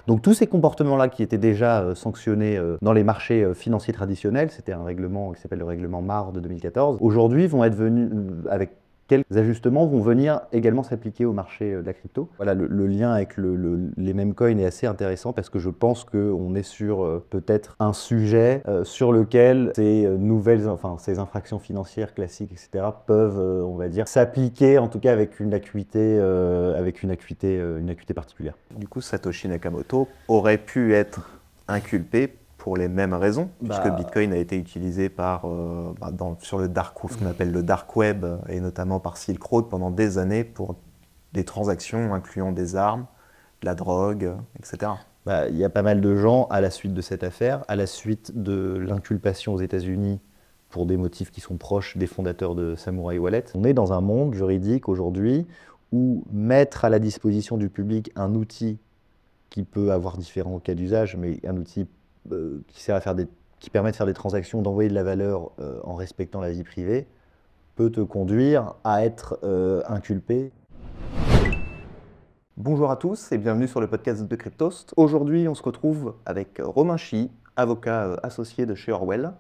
Donc tous ces comportements-là qui étaient déjà sanctionnés dans les marchés financiers traditionnels, c'était un règlement qui s'appelle le règlement MAR de 2014, aujourd'hui vont être venus avec quelques ajustements vont venir également s'appliquer au marché de la crypto. Voilà, le lien avec les mêmes coins est assez intéressant parce que je pense qu'on est sur peut-être un sujet sur lequel ces ces infractions financières classiques, etc., peuvent, on va dire, s'appliquer en tout cas avec une acuité, une acuité particulière. Du coup, Satoshi Nakamoto aurait pu être inculpé pour les mêmes raisons, puisque Bitcoin a été utilisé sur le dark, ce qu'on appelle le dark web, et notamment par Silk Road pendant des années pour des transactions incluant des armes, de la drogue, etc. Il y a pas mal de gens à la suite de cette affaire, à la suite de l'inculpation aux États-Unis pour des motifs qui sont proches des fondateurs de Samurai Wallet. On est dans un monde juridique aujourd'hui où mettre à la disposition du public un outil qui peut avoir différents cas d'usage, mais un outil qui permet de faire des transactions, d'envoyer de la valeur en respectant la vie privée, peut te conduire à être inculpé. Bonjour à tous et bienvenue sur le podcast de Cryptost. Aujourd'hui, on se retrouve avec Romain Chy, avocat associé de chez Orwell,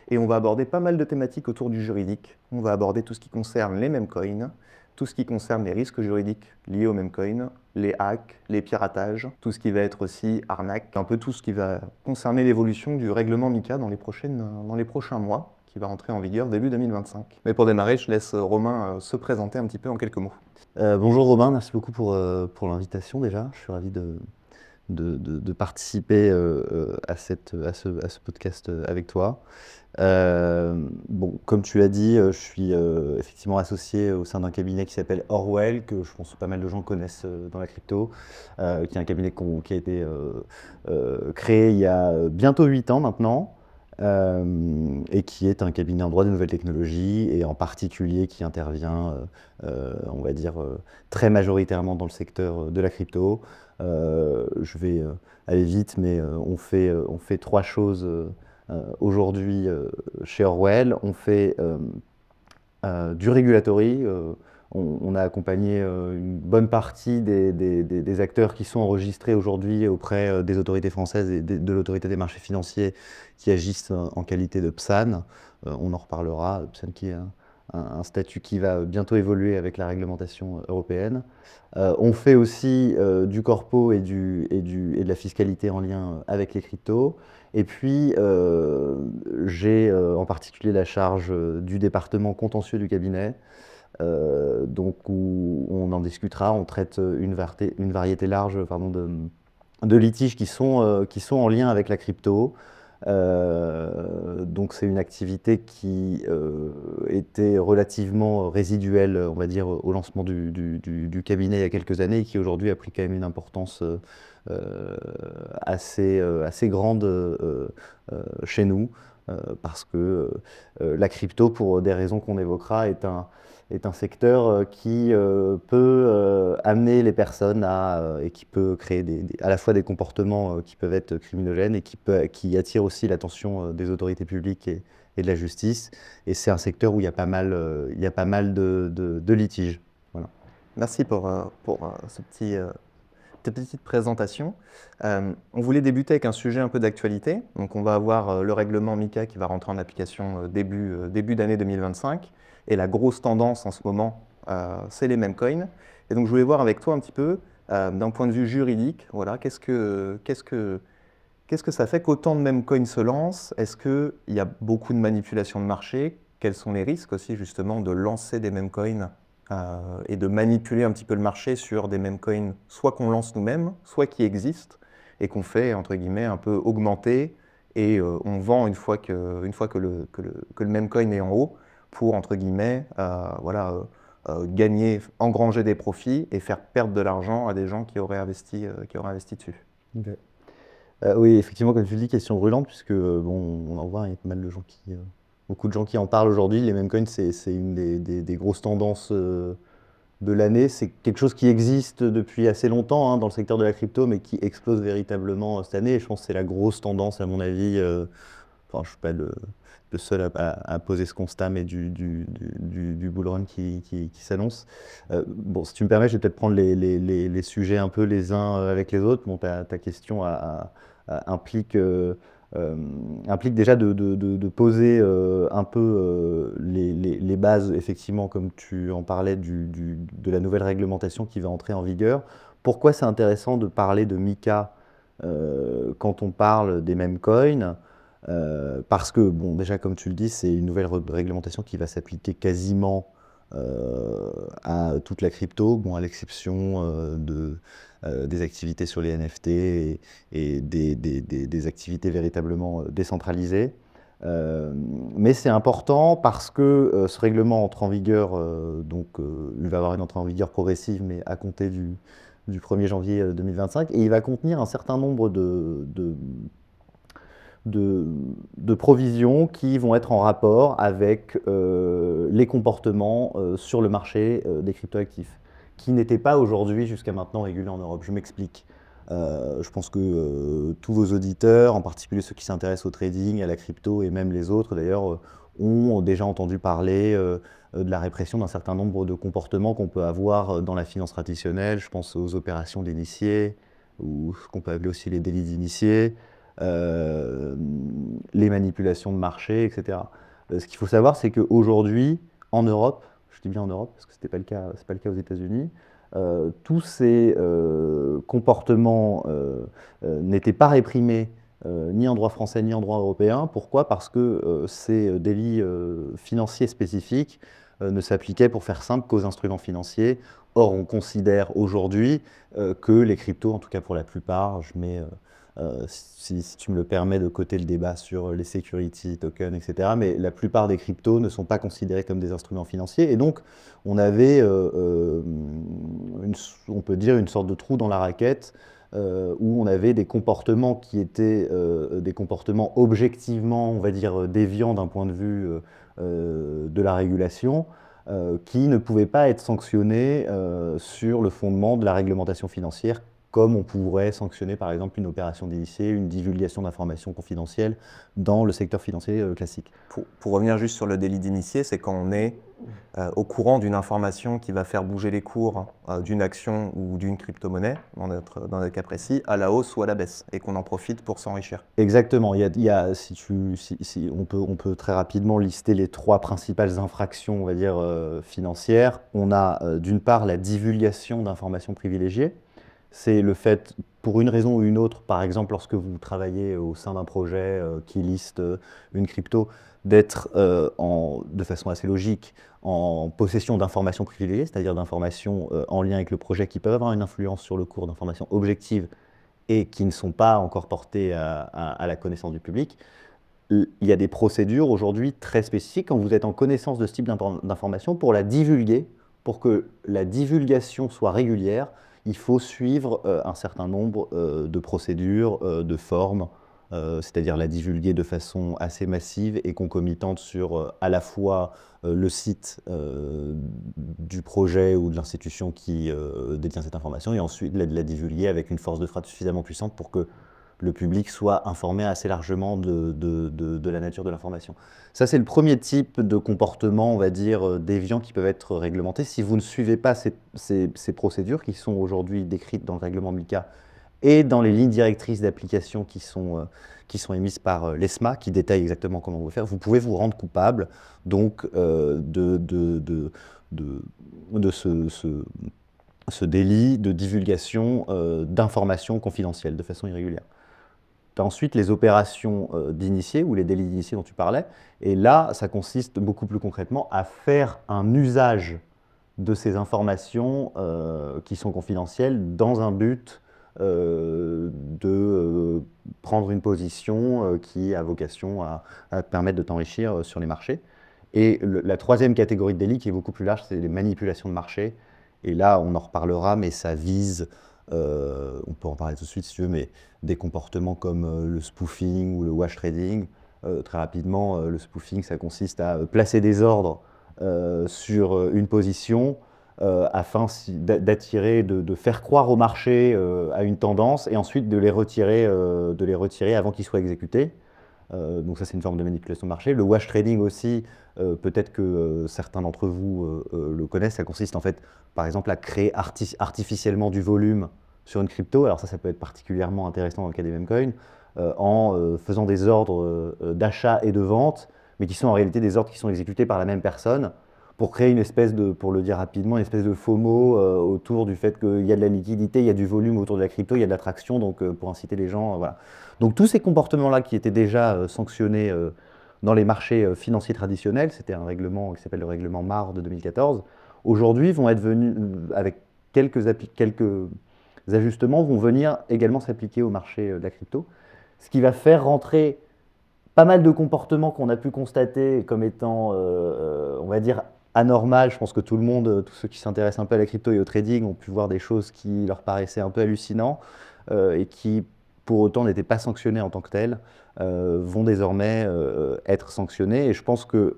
et on va aborder pas mal de thématiques autour du juridique. On va aborder tout ce qui concerne les meme coins, tout ce qui concerne les risques juridiques liés aux meme coins, les hacks, les piratages, tout ce qui va être aussi arnaque, un peu tout ce qui va concerner l'évolution du règlement MiCA dans les prochains mois, qui va rentrer en vigueur début 2025. Mais pour démarrer, je laisse Romain se présenter un petit peu en quelques mots. Bonjour Romain, merci beaucoup pour l'invitation déjà. Je suis ravi de participer à ce podcast avec toi. Bon, comme tu l'as dit, je suis effectivement associé au sein d'un cabinet qui s'appelle Orwell, que je pense que pas mal de gens connaissent dans la crypto, qui est un cabinet qui a été créé il y a bientôt 8 ans maintenant. Et qui est un cabinet en droit des nouvelles technologies et en particulier qui intervient, on va dire, très majoritairement dans le secteur de la crypto. Je vais aller vite, mais on fait trois choses aujourd'hui chez Orwell. On fait du regulatory. On a accompagné une bonne partie des acteurs qui sont enregistrés aujourd'hui auprès des autorités françaises et de l'autorité des marchés financiers qui agissent en qualité de PSAN. On en reparlera. PSAN qui est un statut qui va bientôt évoluer avec la réglementation européenne. On fait aussi du corpo et de la fiscalité en lien avec les cryptos. Et puis, j'ai en particulier la charge du département contentieux du cabinet, donc où on en discutera. On traite une variété large de litiges qui sont en lien avec la crypto. Donc c'est une activité qui était relativement résiduelle, on va dire, au lancement du cabinet il y a quelques années et qui aujourd'hui a pris quand même une importance assez grande chez nous, parce que la crypto, pour des raisons qu'on évoquera, est un secteur qui peut amener les personnes et qui peut créer à la fois des comportements qui peuvent être criminogènes et qui attire aussi l'attention des autorités publiques et de la justice. Et c'est un secteur où il y a pas mal de litiges. Voilà. Merci pour cette petite présentation. On voulait débuter avec un sujet un peu d'actualité. Donc on va avoir le règlement MiCA qui va rentrer en application début d'année 2025. Et la grosse tendance en ce moment, c'est les meme coins. Et donc je voulais voir avec toi un petit peu, d'un point de vue juridique, voilà, qu'est-ce que ça fait qu'autant de meme coins se lancent? Est-ce qu'il y a beaucoup de manipulation de marché? Quels sont les risques aussi justement de lancer des meme coins et de manipuler un petit peu le marché sur des meme coins, soit qu'on lance nous-mêmes, soit qui existent et qu'on fait, entre guillemets, un peu augmenter et on vend une fois que le meme coin est en haut pour, entre guillemets, gagner, engranger des profits et faire perdre de l'argent à des gens qui auraient investi dessus. Okay. Oui, effectivement, comme tu le dis, question brûlante, puisque bon, on en voit, il y a pas mal de gens beaucoup de gens qui en parlent aujourd'hui. Les meme coins, c'est une des grosses tendances de l'année. C'est quelque chose qui existe depuis assez longtemps dans le secteur de la crypto, mais qui explose véritablement cette année. Et je pense que c'est la grosse tendance, à mon avis, enfin, je ne suis pas le seul à poser ce constat, mais du bull run qui s'annonce. Bon, si tu me permets, je vais peut-être prendre les sujets un peu les uns avec les autres. Bon, ta question implique, implique déjà de poser un peu les bases, effectivement, comme tu en parlais, de la nouvelle réglementation qui va entrer en vigueur. Pourquoi c'est intéressant de parler de MiCA quand on parle des mêmes coins? Parce que, bon, déjà, comme tu le dis, c'est une nouvelle réglementation qui va s'appliquer quasiment à toute la crypto, bon, à l'exception des activités sur les NFT et des activités véritablement décentralisées. Mais c'est important parce que ce règlement entre en vigueur, donc il va avoir une entrée en vigueur progressive, mais à compter du 1er janvier 2025, et il va contenir un certain nombre de provisions qui vont être en rapport avec les comportements sur le marché des cryptoactifs, qui n'étaient pas aujourd'hui jusqu'à maintenant régulés en Europe. Je m'explique. Je pense que tous vos auditeurs, en particulier ceux qui s'intéressent au trading, à la crypto et même les autres d'ailleurs, ont déjà entendu parler de la répression d'un certain nombre de comportements qu'on peut avoir dans la finance traditionnelle. Je pense aux opérations d'initiés, ou ce qu'on peut appeler aussi les délits d'initiés, les manipulations de marché, etc. Ce qu'il faut savoir, c'est qu'aujourd'hui, en Europe, je dis bien en Europe parce que ce n'est pas le cas, c'est pas le cas aux États-Unis, tous ces comportements n'étaient pas réprimés ni en droit français ni en droit européen. Pourquoi? Parce que ces délits financiers spécifiques ne s'appliquaient, pour faire simple, qu'aux instruments financiers. Or, on considère aujourd'hui que les cryptos, en tout cas pour la plupart, je mets, si tu me le permets, de côté le débat sur les security tokens, etc., mais la plupart des cryptos ne sont pas considérés comme des instruments financiers. Et donc, on avait, on peut dire, une sorte de trou dans la raquette où on avait des comportements qui étaient des comportements objectivement, on va dire, déviants d'un point de vue de la régulation, qui ne pouvaient pas être sanctionnés sur le fondement de la réglementation financière, comme on pourrait sanctionner par exemple une opération d'initié, une divulgation d'informations confidentielles dans le secteur financier classique. Pour revenir juste sur le délit d'initié, c'est quand on est au courant d'une information qui va faire bouger les cours d'une action ou d'une crypto-monnaie, dans notre cas précis, à la hausse ou à la baisse, et qu'on en profite pour s'enrichir. Exactement. On peut très rapidement lister les trois principales infractions, on va dire, financières. On a d'une part la divulgation d'informations privilégiées. C'est le fait, pour une raison ou une autre, par exemple lorsque vous travaillez au sein d'un projet qui liste une crypto, d'être de façon assez logique en possession d'informations privilégiées, c'est-à-dire d'informations en lien avec le projet qui peuvent avoir une influence sur le cours, d'informations objectives et qui ne sont pas encore portées à la connaissance du public. Il y a des procédures aujourd'hui très spécifiques quand vous êtes en connaissance de ce type d'informations pour la divulguer. Pour que la divulgation soit régulière, il faut suivre un certain nombre de procédures, de formes, c'est-à-dire la divulguer de façon assez massive et concomitante sur à la fois le site du projet ou de l'institution qui détient cette information, et ensuite la divulguer avec une force de frappe suffisamment puissante pour que le public soit informé assez largement de la nature de l'information. Ça, c'est le premier type de comportement, on va dire, déviant qui peuvent être réglementés. Si vous ne suivez pas ces procédures qui sont aujourd'hui décrites dans le règlement MiCA et dans les lignes directrices d'application qui sont émises par l'ESMA, qui détaillent exactement comment vous faire, vous pouvez vous rendre coupable donc, de ce délit de divulgation d'informations confidentielles de façon irrégulière. Tu as ensuite les opérations d'initiés ou les délits d'initiés dont tu parlais. Et là, ça consiste beaucoup plus concrètement à faire un usage de ces informations qui sont confidentielles dans un but de prendre une position qui a vocation à permettre de t'enrichir sur les marchés. Et la troisième catégorie de délit qui est beaucoup plus large, c'est les manipulations de marché. Et là, on en reparlera, mais ça vise, on peut en parler tout de suite si tu veux, mais des comportements comme le spoofing ou le wash trading. Très rapidement, le spoofing, ça consiste à placer des ordres sur une position afin d'attirer, de faire croire au marché à une tendance et ensuite de les retirer avant qu'ils soient exécutés. Donc ça, c'est une forme de manipulation de marché. Le wash trading aussi, peut-être que certains d'entre vous le connaissent. Ça consiste en fait, par exemple, à créer artificiellement du volume sur une crypto. Alors ça peut être particulièrement intéressant dans le cas des meme coins, en faisant des ordres d'achat et de vente, mais qui sont en réalité des ordres qui sont exécutés par la même personne, pour créer une espèce de, pour le dire rapidement, une espèce de FOMO autour du fait qu'il y a de la liquidité, il y a du volume autour de la crypto, il y a de l'attraction, donc pour inciter les gens, voilà. Donc tous ces comportements-là qui étaient déjà sanctionnés dans les marchés financiers traditionnels, c'était un règlement qui s'appelle le règlement MAR de 2014, aujourd'hui vont être venus, avec quelques ajustements, vont venir également s'appliquer au marché de la crypto, ce qui va faire rentrer pas mal de comportements qu'on a pu constater comme étant, on va dire, anormal. Je pense que tout le monde, tous ceux qui s'intéressent un peu à la crypto et au trading, ont pu voir des choses qui leur paraissaient un peu hallucinants et qui, pour autant, n'étaient pas sanctionnés en tant que tels, vont désormais être sanctionnés. Et je pense que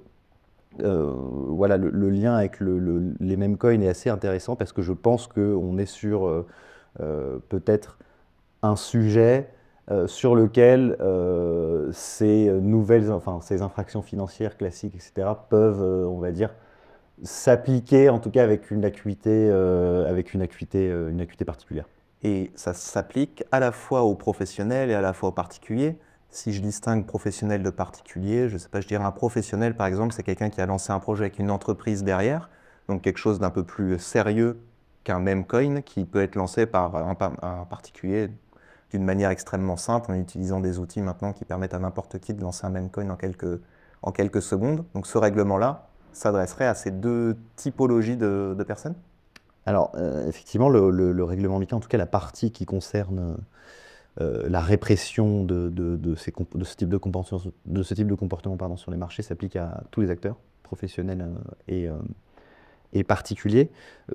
voilà, le lien avec les meme coins est assez intéressant parce que je pense qu'on est sur peut-être un sujet sur lequel ces infractions financières classiques, etc., peuvent, on va dire, s'appliquer, en tout cas avec une acuité, une acuité particulière. Et ça s'applique à la fois aux professionnels et à la fois aux particuliers. Si je distingue professionnel de particulier, je sais pas, je dirais un professionnel, par exemple, c'est quelqu'un qui a lancé un projet avec une entreprise derrière, donc quelque chose d'un peu plus sérieux qu'un meme coin qui peut être lancé par un particulier d'une manière extrêmement simple en utilisant des outils maintenant qui permettent à n'importe qui de lancer un meme coin en quelques secondes. Donc ce règlement-là s'adresserait à ces deux typologies de personnes? Alors, effectivement, le règlement MiCA, en tout cas la partie qui concerne la répression de ce type de comportement pardon, sur les marchés s'applique à tous les acteurs, professionnels et particuliers.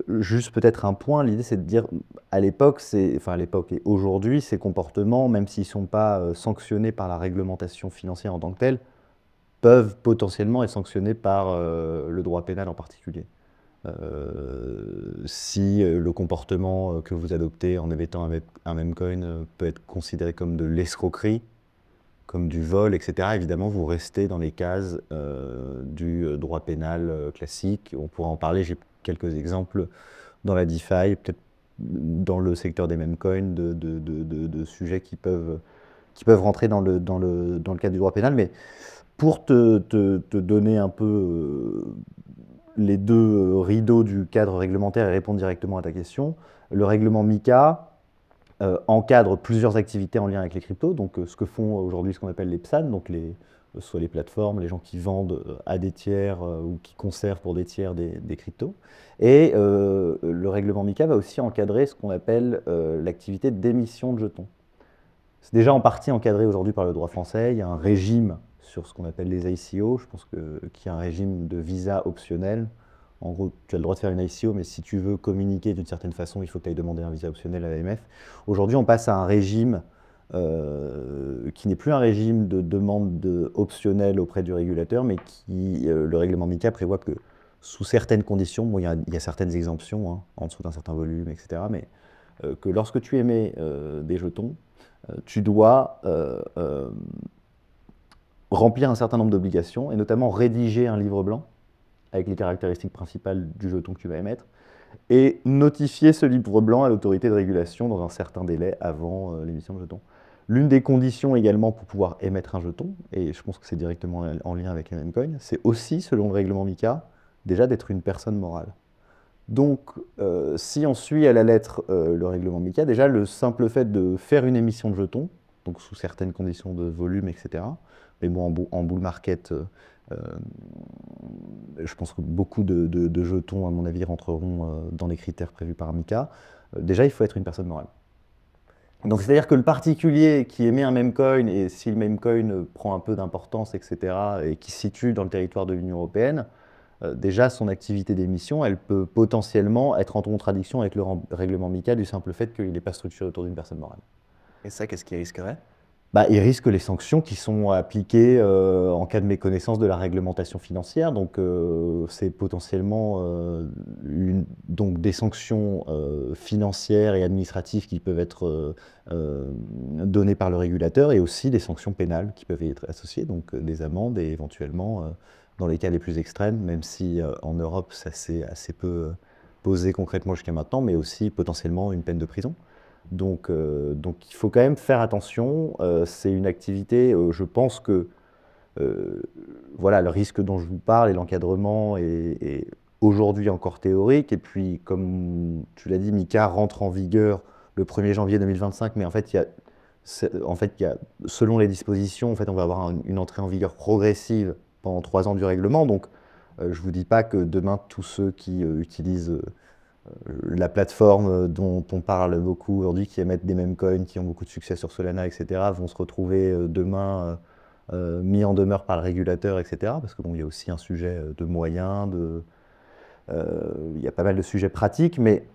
Juste peut-être un point, l'idée c'est de dire, à l'époque et aujourd'hui, ces comportements, même s'ils ne sont pas sanctionnés par la réglementation financière en tant que telle, peuvent potentiellement être sanctionnés par le droit pénal en particulier. Si le comportement que vous adoptez en émettant un meme coin peut être considéré comme de l'escroquerie, comme du vol, etc., évidemment, vous restez dans les cases du droit pénal classique. On pourra en parler, j'ai quelques exemples dans la DeFi, peut-être dans le secteur des meme coins, de sujets qui peuvent rentrer dans le cadre du droit pénal. Mais pour te donner un peu les deux rideaux du cadre réglementaire et répondre directement à ta question, le règlement MiCA encadre plusieurs activités en lien avec les cryptos, donc ce que font aujourd'hui ce qu'on appelle les PSAN, donc soit les plateformes, les gens qui vendent à des tiers ou qui conservent pour des tiers des cryptos. Et le règlement MiCA va aussi encadrer ce qu'on appelle l'activité d'émission de jetons. C'est déjà en partie encadré aujourd'hui par le droit français. Il y a un régime sur ce qu'on appelle les ICO. Je pense qu'il y a un régime de visa optionnel. En gros, tu as le droit de faire une ICO, mais si tu veux communiquer d'une certaine façon, il faut que tu ailles demander un visa optionnel à l'AMF. Aujourd'hui, on passe à un régime qui n'est plus un régime de demande optionnelle auprès du régulateur, mais qui, le règlement MiCA prévoit que sous certaines conditions, bon, il y a certaines exemptions, hein, en dessous d'un certain volume, etc., mais que lorsque tu émets des jetons, tu dois remplir un certain nombre d'obligations, et notamment rédiger un livre blanc avec les caractéristiques principales du jeton que tu vas émettre, et notifier ce livre blanc à l'autorité de régulation dans un certain délai avant l'émission de jeton. L'une des conditions également pour pouvoir émettre un jeton, et je pense que c'est directement en lien avec les meme coins, c'est aussi, selon le règlement MiCA, déjà d'être une personne morale. Donc, si on suit à la lettre le règlement MiCA, déjà le simple fait de faire une émission de jetons, donc sous certaines conditions de volume, etc., mais bon, en bull market, je pense que beaucoup de jetons, à mon avis, rentreront dans les critères prévus par MiCA. Déjà, il faut être une personne morale. Donc, c'est-à-dire que le particulier qui émet un meme coin, et si le meme coin prend un peu d'importance, etc., et qui se situe dans le territoire de l'Union européenne, déjà, son activité d'émission, elle peut potentiellement être en contradiction avec le règlement MiCA du simple fait qu'il n'est pas structuré autour d'une personne morale. Et ça, qu'est-ce qui risquerait? Bah, ils risquent les sanctions qui sont appliquées en cas de méconnaissance de la réglementation financière. Donc, c'est potentiellement donc des sanctions financières et administratives qui peuvent être données par le régulateur, et aussi des sanctions pénales qui peuvent y être associées, donc des amendes et éventuellement, dans les cas les plus extrêmes, même si en Europe ça s'est assez peu posé concrètement jusqu'à maintenant, mais aussi potentiellement une peine de prison. Donc il faut quand même faire attention. C'est une activité, je pense que euh, voilà, le risque dont je vous parle et l'encadrement est aujourd'hui encore théorique. Et puis, comme tu l'as dit, Mika rentre en vigueur le 1er janvier 2025, mais en fait, selon les dispositions, en fait, on va avoir une entrée en vigueur progressive pendant 3 ans du règlement. Donc, je ne vous dis pas que demain, tous ceux qui utilisent la plateforme dont on parle beaucoup aujourd'hui, qui émettent des meme coins, qui ont beaucoup de succès sur Solana, etc., vont se retrouver demain mis en demeure par le régulateur, etc. Parce que bon, il y a aussi un sujet de moyens, il y a pas mal de sujets pratiques, mais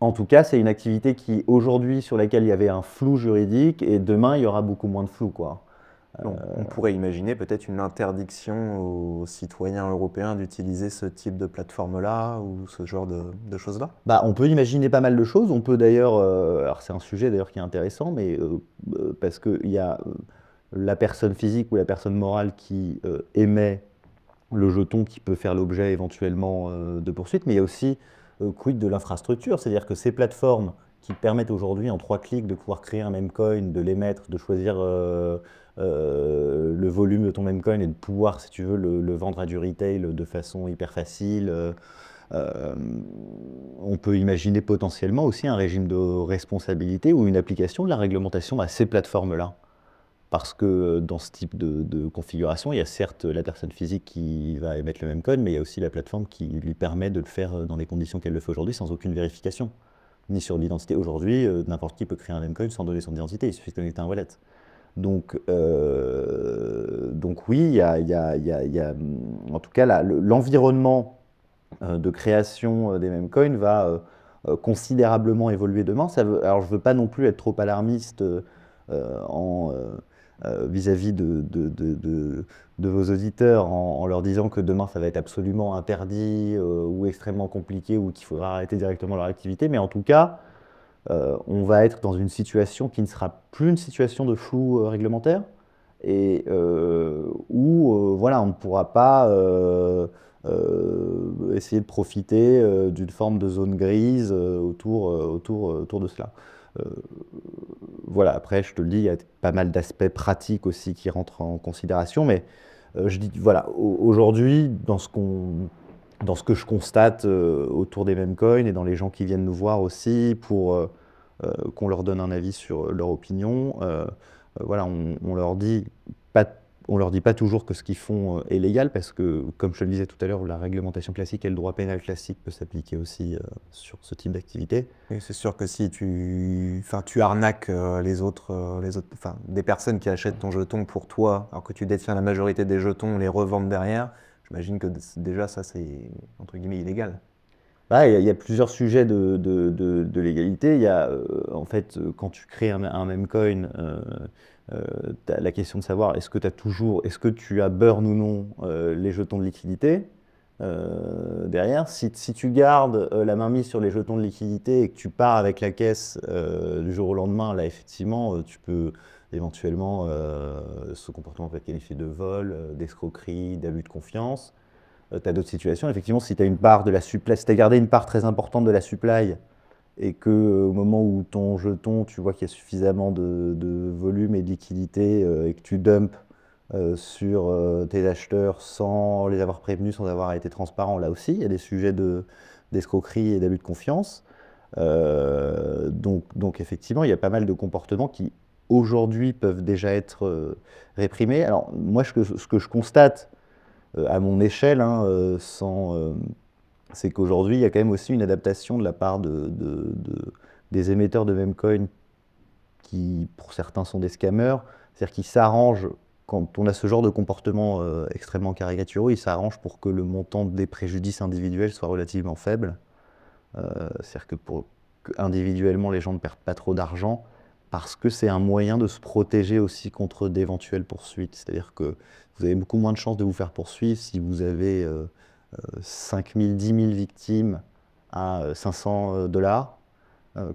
en tout cas, c'est une activité qui aujourd'hui sur laquelle il y avait un flou juridique, et demain il y aura beaucoup moins de flou, quoi. Donc, on pourrait imaginer peut-être une interdiction aux citoyens européens d'utiliser ce type de plateforme-là ou ce genre de choses-là? Bah, on peut imaginer pas mal de choses. On peut d'ailleurs, alors c'est un sujet d'ailleurs qui est intéressant, mais parce qu'il y a la personne physique ou la personne morale qui émet le jeton qui peut faire l'objet éventuellement de poursuites, mais il y a aussi quid de l'infrastructure, c'est-à-dire que ces plateformes qui permettent aujourd'hui en 3 clics de pouvoir créer un meme coin, de l'émettre, de choisir le volume de ton meme coin et de pouvoir, si tu veux, le vendre à du retail de façon hyper facile. Euh, on peut imaginer potentiellement aussi un régime de responsabilité ou une application de la réglementation à ces plateformes-là. Parce que dans ce type de configuration, il y a certes la personne physique qui va émettre le même code, mais il y a aussi la plateforme qui lui permet de le faire dans les conditions qu'elle le fait aujourd'hui sans aucune vérification, ni sur l'identité. Aujourd'hui, n'importe qui peut créer un memcoin sans donner son identité, il suffit de connecter un wallet. Donc oui, en tout cas, l'environnement de création des memcoins va considérablement évoluer demain. Alors je ne veux pas non plus être trop alarmiste vis-à-vis de vos auditeurs en leur disant que demain ça va être absolument interdit ou extrêmement compliqué ou qu'il faudra arrêter directement leur activité. Mais en tout cas, on va être dans une situation qui ne sera plus une situation de flou réglementaire, et où voilà, on ne pourra pas essayer de profiter d'une forme de zone grise autour de cela. Euh, voilà, après, je te le dis, il y a pas mal d'aspects pratiques aussi qui rentrent en considération, mais je dis, voilà, aujourd'hui, dans ce que je constate autour des meme coins et dans les gens qui viennent nous voir aussi pour qu'on leur donne un avis sur leur opinion, voilà, pas, on leur dit pas toujours que ce qu'ils font est légal, parce que, comme je te le disais tout à l'heure, la réglementation classique et le droit pénal classique peut s'appliquer aussi sur ce type d'activité. Et c'est sûr que si tu arnaques enfin, des personnes qui achètent ton jeton pour toi, alors que tu détiens la majorité des jetons, les revendent derrière, j'imagine que déjà ça c'est entre guillemets illégal. Bah, il y a plusieurs sujets de légalité. Il y a, en fait, quand tu crées un meme coin, t'as la question de savoir est-ce que tu as burn ou non les jetons de liquidité derrière. Si tu gardes la main mise sur les jetons de liquidité et que tu pars avec la caisse du jour au lendemain, là, effectivement, tu peux éventuellement, ce comportement peut être qualifié de vol, d'escroquerie, d'abus de confiance. Tu as d'autres situations, effectivement, si tu as une part de la supply, si tu as gardé une part très importante de la supply et que au moment où ton jeton, tu vois qu'il y a suffisamment de volume et de liquidité et que tu dumps sur tes acheteurs sans les avoir prévenus, sans avoir été transparent, là aussi, il y a des sujets d'escroquerie et d'abus de confiance. Donc effectivement, il y a pas mal de comportements qui aujourd'hui peuvent déjà être réprimés. Alors moi, ce que je constate, à mon échelle, hein, c'est qu'aujourd'hui, il y a quand même aussi une adaptation de la part des émetteurs de memecoin qui, pour certains, sont des scammers. C'est-à-dire qu'ils s'arrangent, quand on a ce genre de comportement extrêmement caricaturaux, ils s'arrangent pour que le montant des préjudices individuels soit relativement faible. C'est-à-dire que individuellement, les gens ne perdent pas trop d'argent, parce que c'est un moyen de se protéger aussi contre d'éventuelles poursuites. C'est-à-dire que vous avez beaucoup moins de chances de vous faire poursuivre si vous avez 5 000, 10 000 victimes à 500 dollars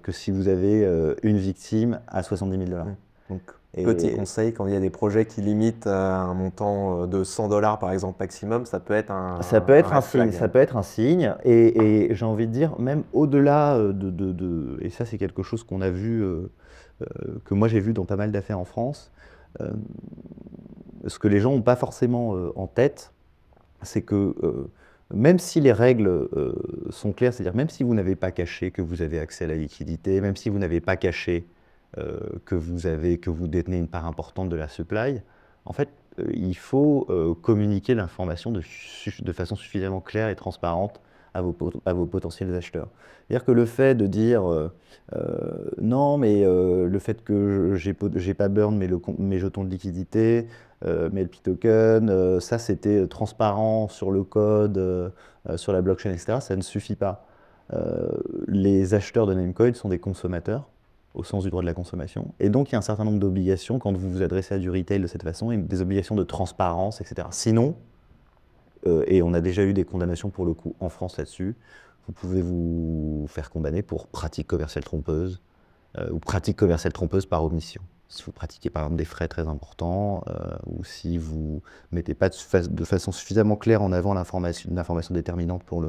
que si vous avez une victime à 70 000 dollars. Donc, petit conseil, quand il y a des projets qui limitent à un montant de 100 dollars par exemple maximum, ça peut être un Ça peut être un red signe, flag. ça peut être un signe, et j'ai envie de dire, même au-delà et ça c'est quelque chose qu'on a vu, que moi j'ai vu dans pas mal d'affaires en France, euh, ce que les gens n'ont pas forcément en tête, c'est que même si les règles sont claires, c'est-à-dire même si vous n'avez pas caché que vous avez accès à la liquidité, même si vous n'avez pas caché que vous détenez une part importante de la supply, en fait, il faut communiquer l'information de façon suffisamment claire et transparente à vos potentiels acheteurs. C'est-à-dire que le fait de dire non, mais le fait que j'ai pas burn mes jetons de liquidité, mes LP tokens, ça c'était transparent sur le code, sur la blockchain, etc., ça ne suffit pas. Les acheteurs de Namecoin sont des consommateurs au sens du droit de la consommation. Et donc, il y a un certain nombre d'obligations quand vous vous adressez à du retail de cette façon, et des obligations de transparence, etc. Sinon, et on a déjà eu des condamnations pour le coup en France là-dessus, vous pouvez vous faire condamner pour pratique commerciale trompeuse ou pratique commerciale trompeuse par omission. Si vous pratiquez par exemple des frais très importants ou si vous ne mettez pas de façon suffisamment claire en avant une information déterminante pour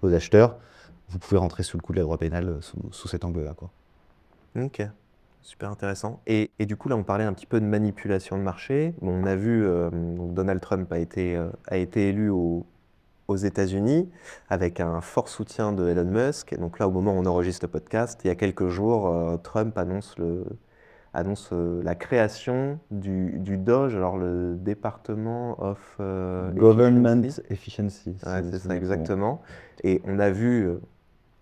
vos acheteurs, vous pouvez rentrer sous le coup de la loi pénale sous cet angle-là, quoi. Ok, super intéressant. Et du coup, là, on parlait un petit peu de manipulation de marché. Bon, on a vu, donc Donald Trump a été élu aux États-Unis avec un fort soutien de Elon Musk. Et donc là, au moment où on enregistre le podcast, il y a quelques jours, Trump annonce la création du DOGE, alors le Department of Government Efficiency. Efficiency. Ouais, c'est ça, souvent. exactement. Et on a vu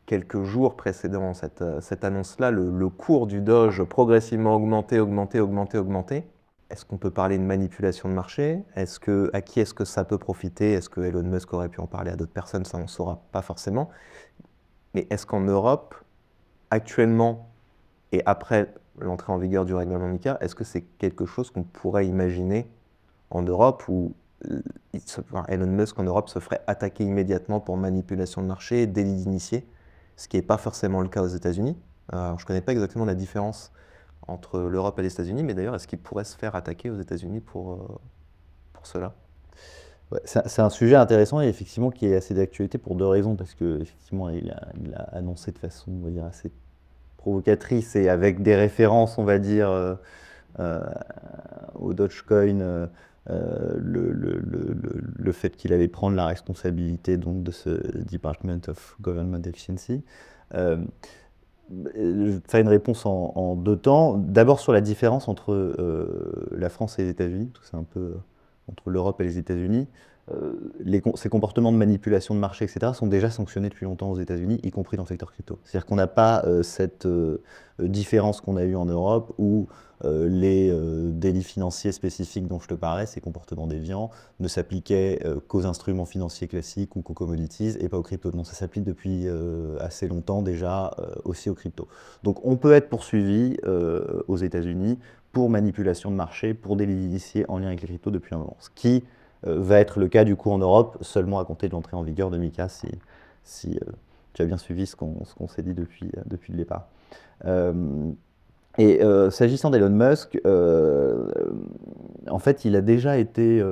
quelques jours précédant cette annonce-là, le cours du Doge progressivement augmenter, augmenter, augmenter, augmenter. Est-ce qu'on peut parler de manipulation de marché? À qui est-ce que ça peut profiter? Est-ce que Elon Musk aurait pu en parler à d'autres personnes? Ça, on ne saura pas forcément. Mais est-ce qu'en Europe, actuellement, et après l'entrée en vigueur du règlement MiCA, est-ce que c'est quelque chose qu'on pourrait imaginer en Europe où Elon Musk en Europe se ferait attaquer immédiatement pour manipulation de marché, délit d'initié, ce qui n'est pas forcément le cas aux États-Unis. Je ne connais pas exactement la différence entre l'Europe et les États-Unis, mais d'ailleurs, est-ce qu'il pourrait se faire attaquer aux États-Unis pour cela? Ouais, c'est un sujet intéressant et effectivement qui est assez d'actualité pour deux raisons. Parce que effectivement, il a annoncé de façon, on va dire, assez provocatrice et avec des références, on va dire, euh, au Dogecoin, le fait qu'il allait prendre la responsabilité donc, de ce Department of Government Efficiency. Je vais faire une réponse en deux temps. D'abord sur la différence entre la France et les États-Unis, parce que c'est un peu entre l'Europe et les États-Unis. Ces comportements de manipulation de marché, etc., sont déjà sanctionnés depuis longtemps aux États-Unis, y compris dans le secteur crypto. C'est-à-dire qu'on n'a pas cette différence qu'on a eue en Europe où les délits financiers spécifiques dont je te parlais, ces comportements déviants, ne s'appliquaient qu'aux instruments financiers classiques ou qu'aux commodities et pas aux cryptos. Donc ça s'applique depuis assez longtemps déjà aussi aux cryptos. Donc on peut être poursuivi aux États-Unis pour manipulation de marché, pour délits initiés en lien avec les cryptos depuis un moment. Ce qui va être le cas du coup en Europe seulement à compter de l'entrée en vigueur de MiCA si tu as bien suivi ce qu'on s'est dit depuis le départ. S'agissant d'Elon Musk, en fait, il a déjà été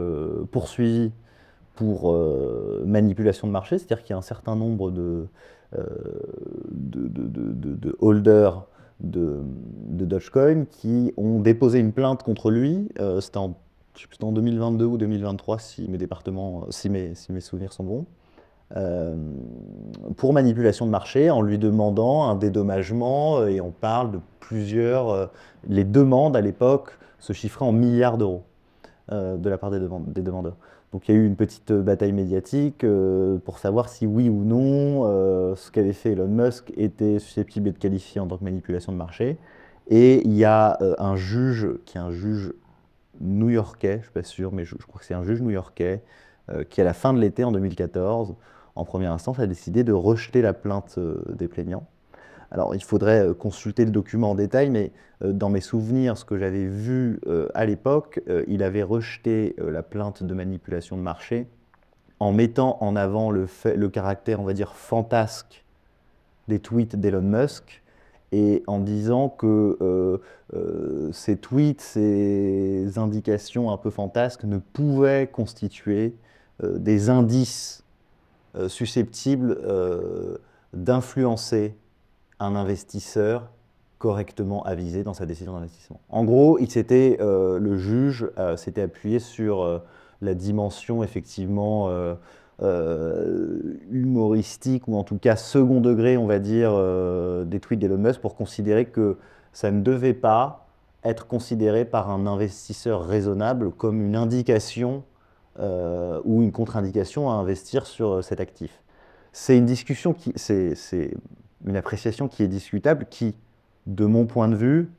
poursuivi pour manipulation de marché, c'est-à-dire qu'il y a un certain nombre de holders de Dogecoin qui ont déposé une plainte contre lui. C'était je sais plus, c'était en 2022 ou 2023, si mes souvenirs sont bons. euh, pour manipulation de marché en lui demandant un dédommagement et on parle de plusieurs. Les demandes à l'époque se chiffraient en milliards d'euros de la part des demandeurs. Donc il y a eu une petite bataille médiatique pour savoir si oui ou non ce qu'avait fait Elon Musk était susceptible d'être qualifié en tant que manipulation de marché. Et il y a un juge qui est un juge new-yorkais, je ne suis pas sûr, mais je crois que c'est un juge new-yorkais qui, à la fin de l'été en 2014, en première instance, a décidé de rejeter la plainte des plaignants Alors, il faudrait consulter le document en détail, mais dans mes souvenirs, ce que j'avais vu à l'époque, il avait rejeté la plainte de manipulation de marché en mettant en avant le caractère, on va dire, fantasque des tweets d'Elon Musk et en disant que ces tweets, ces indications un peu fantasques ne pouvaient constituer des indices susceptibles d'influencer un investisseur correctement avisé dans sa décision d'investissement. En gros, le juge s'était appuyé sur la dimension effectivement humoristique ou en tout cas second degré, on va dire, des tweets d'Elon Musk pour considérer que ça ne devait pas être considéré par un investisseur raisonnable comme une indication ou une contre-indication à investir sur cet actif. C'est une discussion c'est une appréciation qui est discutable, qui, de mon point de vue,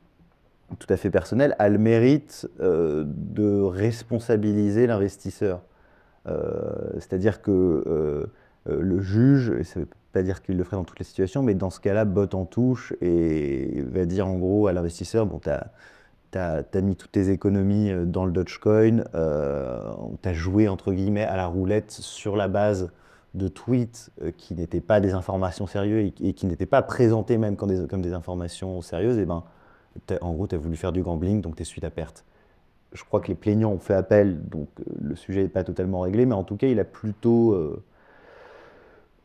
tout à fait personnel, a le mérite de responsabiliser l'investisseur. C'est-à-dire que le juge, et ça ne veut pas dire qu'il le ferait dans toutes les situations, mais dans ce cas-là, botte en touche et va dire en gros à l'investisseur, bon, t'as mis toutes tes économies dans le Dogecoin, t'as joué entre guillemets à la roulette sur la base de tweets qui n'étaient pas des informations sérieuses et qui n'étaient pas présentées même comme des informations sérieuses, et ben, en gros, tu as voulu faire du gambling, donc tu es suite à perte. Je crois que les plaignants ont fait appel, donc le sujet n'est pas totalement réglé, mais en tout cas, il a plutôt,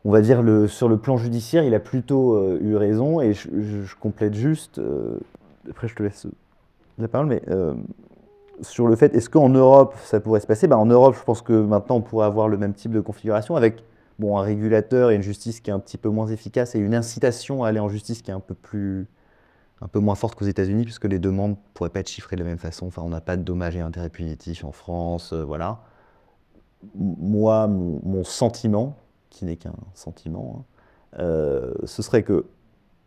on va dire, sur le plan judiciaire, il a plutôt eu raison, et je complète juste, après je te laisse la parole, mais sur le fait, est-ce qu'en Europe, ça pourrait se passer? En Europe, je pense que maintenant, on pourrait avoir le même type de configuration avec bon, un régulateur et une justice qui est un petit peu moins efficace et une incitation à aller en justice qui est un peu moins forte qu'aux États-Unis, puisque les demandes ne pourraient pas être chiffrées de la même façon. Enfin, on n'a pas de dommages et intérêts punitifs en France, voilà. Moi, mon sentiment, qui n'est qu'un sentiment, hein, ce serait que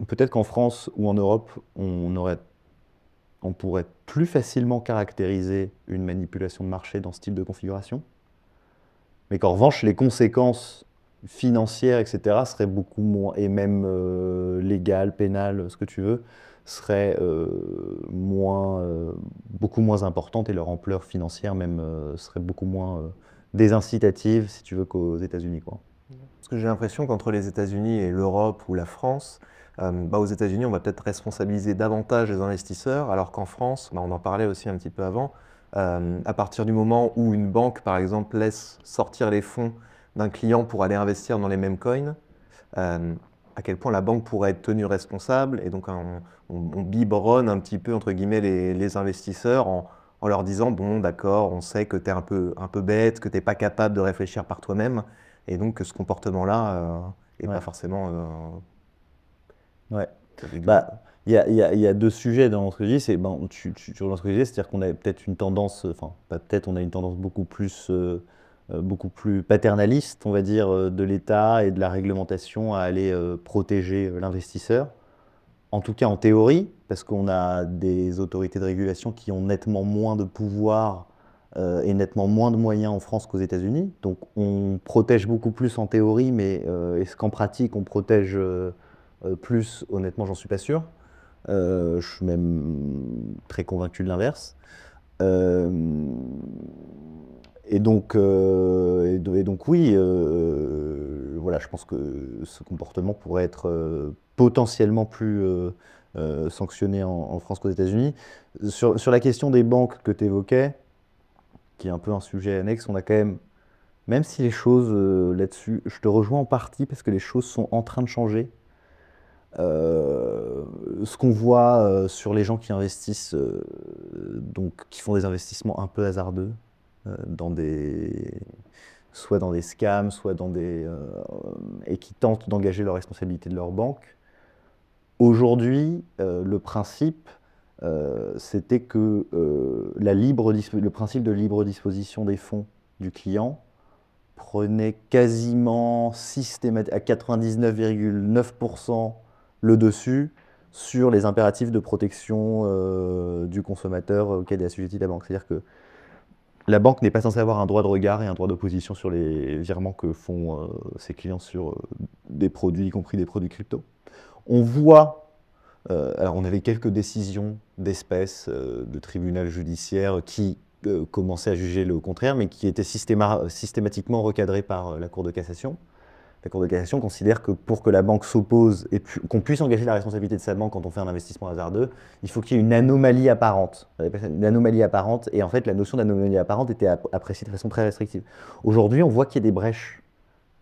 peut-être qu'en France ou en Europe, on pourrait plus facilement caractériser une manipulation de marché dans ce type de configuration, mais qu'en revanche, les conséquences financières, etc., seraient beaucoup moins, et même légales, pénales, ce que tu veux, seraient beaucoup moins importantes et leur ampleur financière même serait beaucoup moins désincitative, si tu veux, qu'aux États-Unis, quoi. Parce que j'ai l'impression qu'entre les États-Unis et l'Europe ou la France, aux États-Unis, on va peut-être responsabiliser davantage les investisseurs, alors qu'en France, on en parlait aussi un petit peu avant, à partir du moment où une banque, par exemple, laisse sortir les fonds d'un client pour aller investir dans les mêmes coins, à quel point la banque pourrait être tenue responsable. Et donc, on biberonne un petit peu, entre guillemets, les investisseurs en leur disant, bon, d'accord, on sait que tu es un peu bête, que tu n'es pas capable de réfléchir par toi-même, et donc que ce comportement-là n'est pas forcément... Ouais. Bah, il y a deux sujets dans ce que je dis. Tu relances ce que je dis, c'est-à-dire qu'on a peut-être une tendance, enfin, pas peut-être, on a une tendance beaucoup plus paternaliste, on va dire, de l'État et de la réglementation à aller protéger l'investisseur. En tout cas, en théorie, parce qu'on a des autorités de régulation qui ont nettement moins de pouvoir et nettement moins de moyens en France qu'aux États-Unis. Donc, on protège beaucoup plus en théorie, mais est-ce qu'en pratique, on protège plus? Honnêtement, j'en suis pas sûr. Je suis même très convaincu de l'inverse. Euh, et donc oui, voilà, je pense que ce comportement pourrait être potentiellement plus sanctionné en France qu'aux États-Unis. Sur la question des banques que tu évoquais, qui est un peu un sujet annexe, on a quand même si les choses là-dessus, je te rejoins en partie parce que les choses sont en train de changer. Ce qu'on voit sur les gens qui investissent, donc qui font des investissements un peu hasardeux, soit dans des scams, soit et qui tentent d'engager leur responsabilité de leur banque. Aujourd'hui, le principe, c'était que le principe de libre disposition des fonds du client prenait quasiment à 99,9% le dessus sur les impératifs de protection du consommateur auquel est assujettie la banque. C'est-à-dire que la banque n'est pas censée avoir un droit de regard et un droit d'opposition sur les virements que font ses clients sur des produits, y compris des produits crypto. On voit, alors on avait quelques décisions d'espèce de tribunal judiciaire qui commençaient à juger le contraire, mais qui étaient systématiquement recadrées par la Cour de cassation. La Cour de cassation considère que pour que la banque s'oppose et qu'on puisse engager la responsabilité de sa banque quand on fait un investissement hasardeux, il faut qu'il y ait une anomalie apparente. On appelle ça une anomalie apparente, et en fait la notion d'anomalie apparente était appréciée de façon très restrictive. Aujourd'hui, on voit qu'il y a des brèches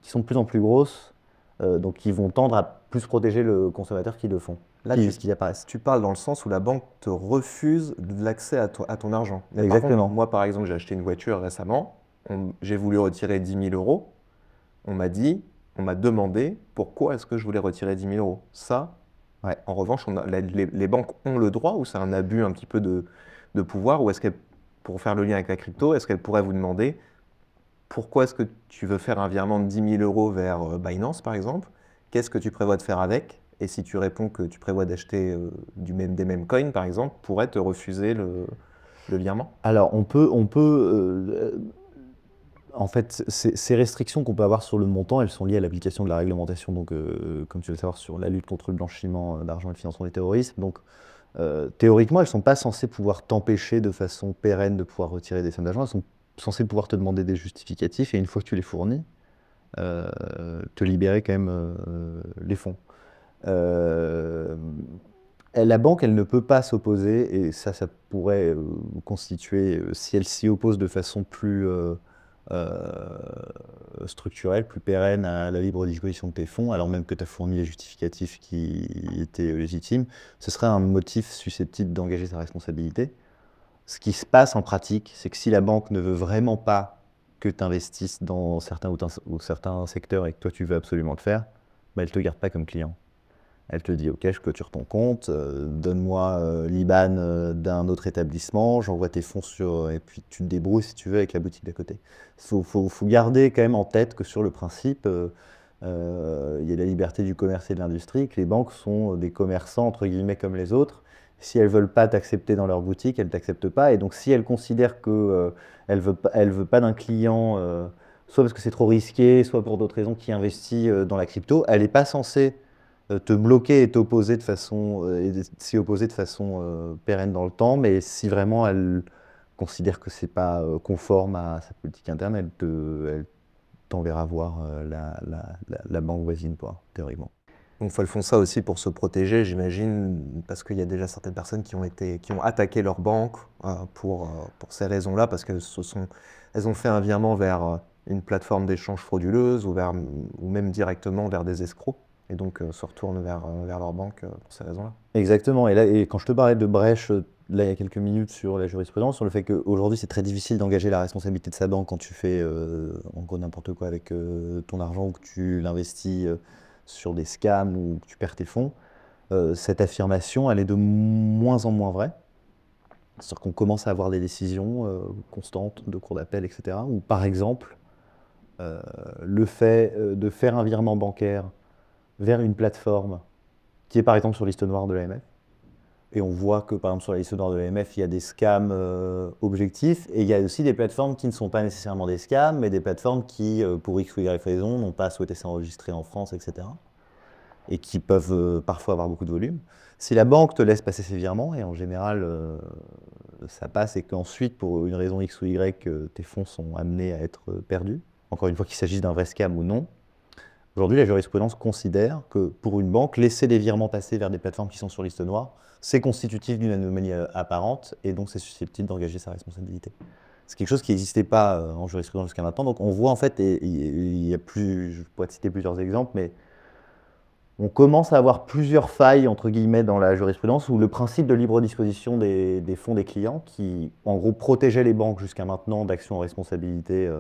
qui sont de plus en plus grosses, donc qui vont tendre à plus protéger le consommateur qui le font, Là, qui apparaissent. tu parles dans le sens où la banque te refuse l'accès à ton argent. Mais par Exactement. contre, moi, par exemple, j'ai acheté une voiture récemment. J'ai voulu retirer 10 000 euros. On m'a dit, on m'a demandé pourquoi est-ce que je voulais retirer 10 000 euros. Ça, Ouais. en revanche, les banques ont le droit ou c'est un abus un petit peu de pouvoir ou est-ce qu'elles, pour faire le lien avec la crypto, est-ce qu'elles pourraient vous demander pourquoi est-ce que tu veux faire un virement de 10 000 euros vers Binance, par exemple? Qu'est-ce que tu prévois de faire avec? Et si tu réponds que tu prévois d'acheter des mêmes coins, par exemple, pourrait te refuser le virement? Alors, en fait, ces restrictions qu'on peut avoir sur le montant, elles sont liées à l'application de la réglementation, donc, comme tu veux le savoir, sur la lutte contre le blanchiment d'argent et le financement du terrorisme. Donc, théoriquement, elles ne sont pas censées pouvoir t'empêcher de façon pérenne de pouvoir retirer des sommes d'argent. Elles sont censées pouvoir te demander des justificatifs et une fois que tu les fournis, te libérer quand même les fonds. Euh, la banque, elle ne peut pas s'opposer, et ça pourrait constituer, si elle s'y oppose de façon plus structurelle, plus pérenne à la libre disposition de tes fonds, alors même que tu as fourni les justificatifs qui étaient légitimes, ce serait un motif susceptible d'engager sa responsabilité. Ce qui se passe en pratique, c'est que si la banque ne veut vraiment pas que tu investisses dans certains secteurs et que toi tu veux absolument le faire, bah, elle ne te garde pas comme client. Elle te dit, OK, je clôture ton compte, donne-moi l'IBAN d'un autre établissement, j'envoie tes fonds et puis tu te débrouilles si tu veux avec la boutique d'à côté. Faut garder quand même en tête que sur le principe, il y a la liberté du commerce et de l'industrie, que les banques sont des commerçants, entre guillemets, comme les autres. Si elles ne veulent pas t'accepter dans leur boutique, elles ne t'acceptent pas. Et donc, si elles considèrent qu'elle ne veut pas d'un client, soit parce que c'est trop risqué, soit pour d'autres raisons, qui investit dans la crypto, elle n'est pas censée te bloquer et t'opposer de façon, s'y opposer de façon pérenne dans le temps, mais si vraiment elle considère que c'est pas conforme à sa politique interne, elle t'enverra voir la banque voisine, quoi, théoriquement. Donc, elles font ça aussi pour se protéger, j'imagine, parce qu'il y a déjà certaines personnes qui ont attaqué leur banque pour ces raisons-là, parce qu'elles elles ont fait un virement vers une plateforme d'échange frauduleuse ou même directement vers des escrocs, et donc se retournent vers leur banque pour ces raisons-là. Exactement. Et là, et quand je te parlais de brèche, là, il y a quelques minutes sur la jurisprudence, sur le fait qu'aujourd'hui, c'est très difficile d'engager la responsabilité de sa banque quand tu fais en gros n'importe quoi avec ton argent ou que tu l'investis sur des scams ou que tu perds tes fonds. Cette affirmation, elle est de moins en moins vraie. C'est-à-dire qu'on commence à avoir des décisions constantes de cour d'appel, etc. Où, par exemple, le fait de faire un virement bancaire vers une plateforme qui est par exemple sur liste noire de l'AMF. Et on voit que par exemple sur la liste noire de l'AMF, il y a des scams objectifs et il y a aussi des plateformes qui ne sont pas nécessairement des scams, mais des plateformes qui, pour X ou Y raison, n'ont pas souhaité s'enregistrer en France, etc. Et qui peuvent parfois avoir beaucoup de volume. Si la banque te laisse passer ces virements, et en général ça passe, et qu'ensuite, pour une raison X ou Y, tes fonds sont amenés à être perdus, encore une fois qu'il s'agisse d'un vrai scam ou non, aujourd'hui, la jurisprudence considère que pour une banque, laisser des virements passer vers des plateformes qui sont sur liste noire, c'est constitutif d'une anomalie apparente et donc c'est susceptible d'engager sa responsabilité. C'est quelque chose qui n'existait pas en jurisprudence jusqu'à maintenant. Donc on voit en fait, et il y a plus, je pourrais te citer plusieurs exemples, mais on commence à avoir plusieurs failles, entre guillemets, dans la jurisprudence où le principe de libre disposition des fonds des clients, qui en gros protégeait les banques jusqu'à maintenant d'actions en responsabilité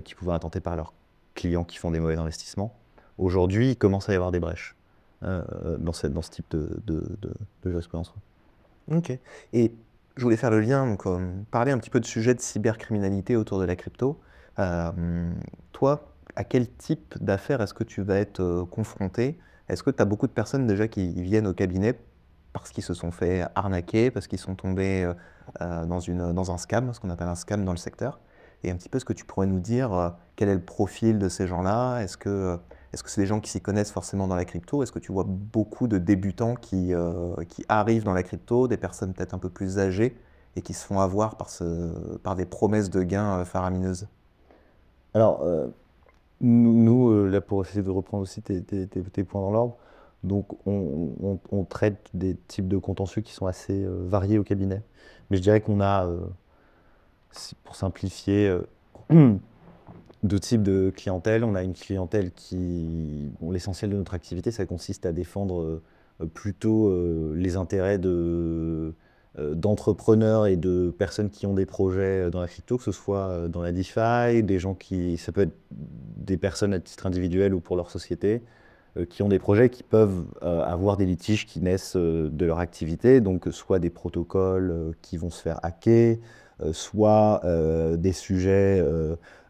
qui pouvaient intenter par leurs clients qui font des mauvais investissements, aujourd'hui, il commence à y avoir des brèches dans ce type de jurisprudence. Ok. Et je voulais faire le lien, donc, parler un petit peu de sujet de cybercriminalité autour de la crypto. Toi, à quel type d'affaires est-ce que tu vas être confronté? Est-ce que tu as beaucoup de personnes déjà qui viennent au cabinet parce qu'ils se sont fait arnaquer, parce qu'ils sont tombés dans un scam, ce qu'on appelle un scam dans le secteur? Et un petit peu ce que tu pourrais nous dire, quel est le profil de ces gens-là? Est-ce Est-ce que c'est des gens qui s'y connaissent forcément dans la crypto? Est-ce que tu vois beaucoup de débutants qui arrivent dans la crypto, des personnes peut-être un peu plus âgées et qui se font avoir par des promesses de gains faramineuses? Alors, nous, là, pour essayer de reprendre aussi tes points dans l'ordre, donc on traite des types de contentieux qui sont assez variés au cabinet. Mais je dirais qu'on a, pour simplifier, deux types de clientèle. On a une clientèle qui, bon, l'essentiel de notre activité, ça consiste à défendre plutôt les intérêts d'entrepreneurs et de personnes qui ont des projets dans la crypto, que ce soit dans la DeFi, des gens ça peut être des personnes à titre individuel ou pour leur société, qui ont des projets qui peuvent avoir des litiges qui naissent de leur activité, donc soit des protocoles qui vont se faire hacker, soit des sujets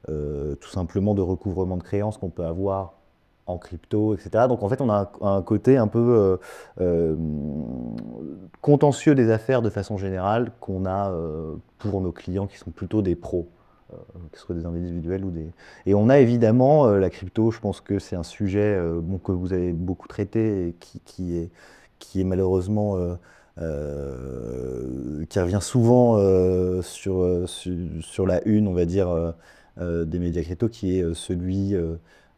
tout simplement de recouvrement de créances qu'on peut avoir en crypto, etc. Donc en fait, on a un côté un peu contentieux des affaires de façon générale qu'on a pour nos clients qui sont plutôt des pros, que ce soit des individuels ou des... Et on a évidemment la crypto, je pense que c'est un sujet bon, que vous avez beaucoup traité et qui est malheureusement... qui revient souvent sur la une, on va dire, des médias crypto, qui est celui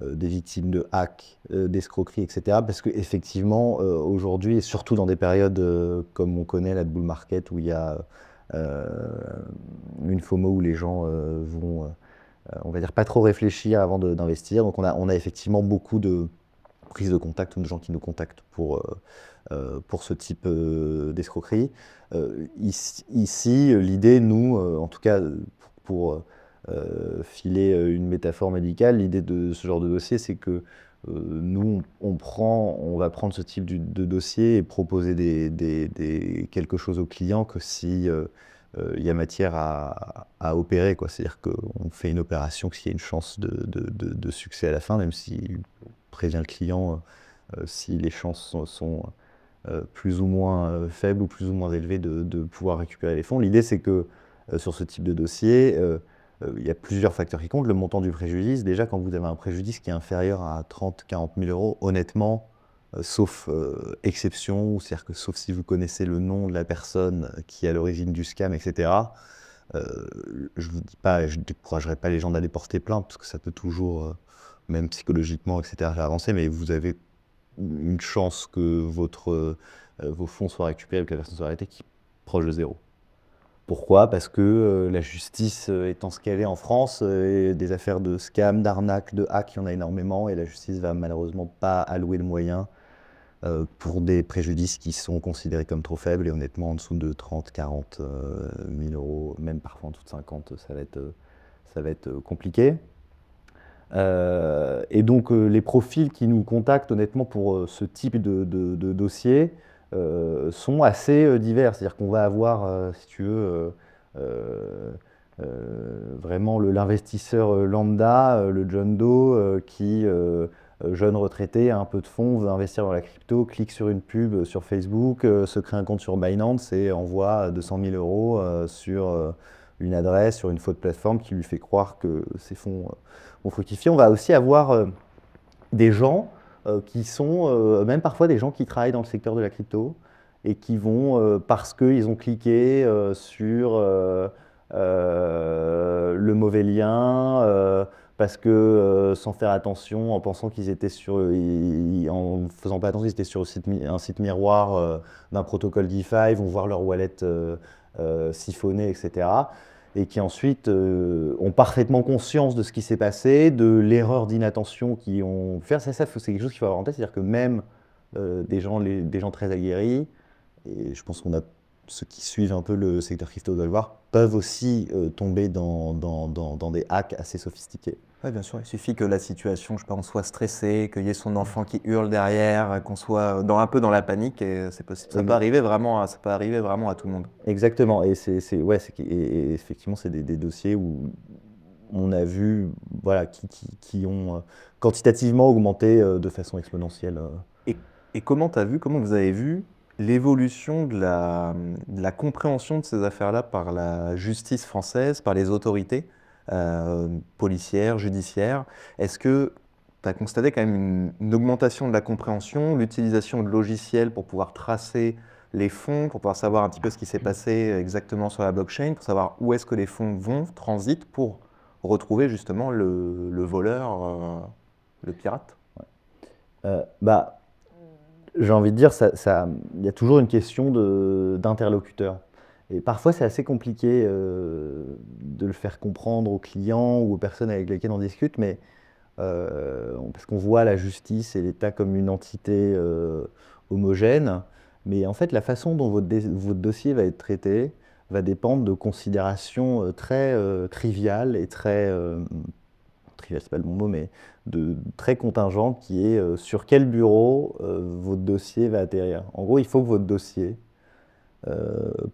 des victimes de hacks, d'escroqueries, etc. Parce qu'effectivement, aujourd'hui, et surtout dans des périodes comme on connaît, la bull market, où il y a une FOMO, où les gens vont, on va dire, pas trop réfléchir avant d'investir. Donc on a effectivement beaucoup de prises de contact ou de gens qui nous contactent pour ce type d'escroquerie. Ici, l'idée, nous, en tout cas, pour filer une métaphore médicale, l'idée de ce genre de dossier, c'est que nous, on va prendre ce type de dossier et proposer quelque chose au client que si il y a matière à opérer, quoi. C'est-à-dire qu'on fait une opération, qu'il y ait une chance de succès à la fin, même s'il prévient le client si les chances sont plus ou moins faibles ou plus ou moins élevées de pouvoir récupérer les fonds. L'idée, c'est que sur ce type de dossier, il y a plusieurs facteurs qui comptent. Le montant du préjudice, déjà, quand vous avez un préjudice qui est inférieur à 30-40 000 euros, honnêtement, sauf exception, c'est-à-dire que sauf si vous connaissez le nom de la personne qui est à l'origine du scam, etc., je vous dis pas, je ne découragerai pas les gens d'aller porter plainte, parce que ça peut toujours, même psychologiquement, etc., faire avancer, mais vous avez une chance que vos fonds soient récupérés ou que la personne soit arrêtée qui est proche de zéro. Pourquoi? Parce que la justice étant ce qu'elle est en France, des affaires de scam, d'arnaque, de hack, il y en a énormément, et la justice va malheureusement pas allouer de moyens pour des préjudices qui sont considérés comme trop faibles, et honnêtement en dessous de 30-40 000 euros, même parfois en dessous de 50, ça va être compliqué. Et donc les profils qui nous contactent honnêtement pour ce type de dossier sont assez divers. C'est-à-dire qu'on va avoir, si tu veux, vraiment l'investisseur lambda, le John Doe, qui, jeune retraité, a un peu de fonds, veut investir dans la crypto, clique sur une pub sur Facebook, se crée un compte sur Binance et envoie 200 000 euros sur une adresse, sur une faute plateforme qui lui fait croire que ses fonds vont fructifier. On va aussi avoir des gens qui sont, même parfois des gens qui travaillent dans le secteur de la crypto et qui vont, parce qu'ils ont cliqué sur le mauvais lien, parce que sans faire attention, en pensant qu'ils étaient en faisant pas attention, ils étaient sur un site miroir d'un protocole DeFi, vont voir leur wallet siphonné, etc. Et qui ensuite ont parfaitement conscience de ce qui s'est passé, de l'erreur d'inattention qu'ils ont fait. Ça, c'est quelque chose qu'il faut avoir en tête, c'est-à-dire que même des gens très aguerris, et je pense qu'on a ceux qui suivent un peu le secteur crypto doivent le voir, peuvent aussi tomber dans des hacks assez sophistiqués. Oui, bien sûr, il suffit que la situation, je sais pas, on soit stressé, qu'il y ait son enfant qui hurle derrière, qu'on soit un peu dans la panique, et c'est possible. Ça peut arriver vraiment à tout le monde. Exactement, et et effectivement, c'est des dossiers où on a vu, voilà, qui ont quantitativement augmenté de façon exponentielle. Et comment vous avez vu l'évolution de la compréhension de ces affaires-là par la justice française, par les autorités policières, judiciaires? Est-ce que as constaté quand même une augmentation de la compréhension, l'utilisation de logiciels pour pouvoir tracer les fonds, pour pouvoir savoir un petit peu ce qui s'est passé exactement sur la blockchain, pour savoir où est-ce que les fonds vont, transitent, pour retrouver justement le voleur, le pirate. Bah, j'ai envie de dire, il y a toujours une question d'interlocuteur. Et parfois, c'est assez compliqué de le faire comprendre aux clients ou aux personnes avec lesquelles on discute, mais parce qu'on voit la justice et l'État comme une entité homogène. Mais en fait, la façon dont votre dossier va être traité va dépendre de considérations très triviales et très trivial, c'est pas le bon mot, mais très contingent, qui est sur quel bureau votre dossier va atterrir. En gros, il faut que votre dossier,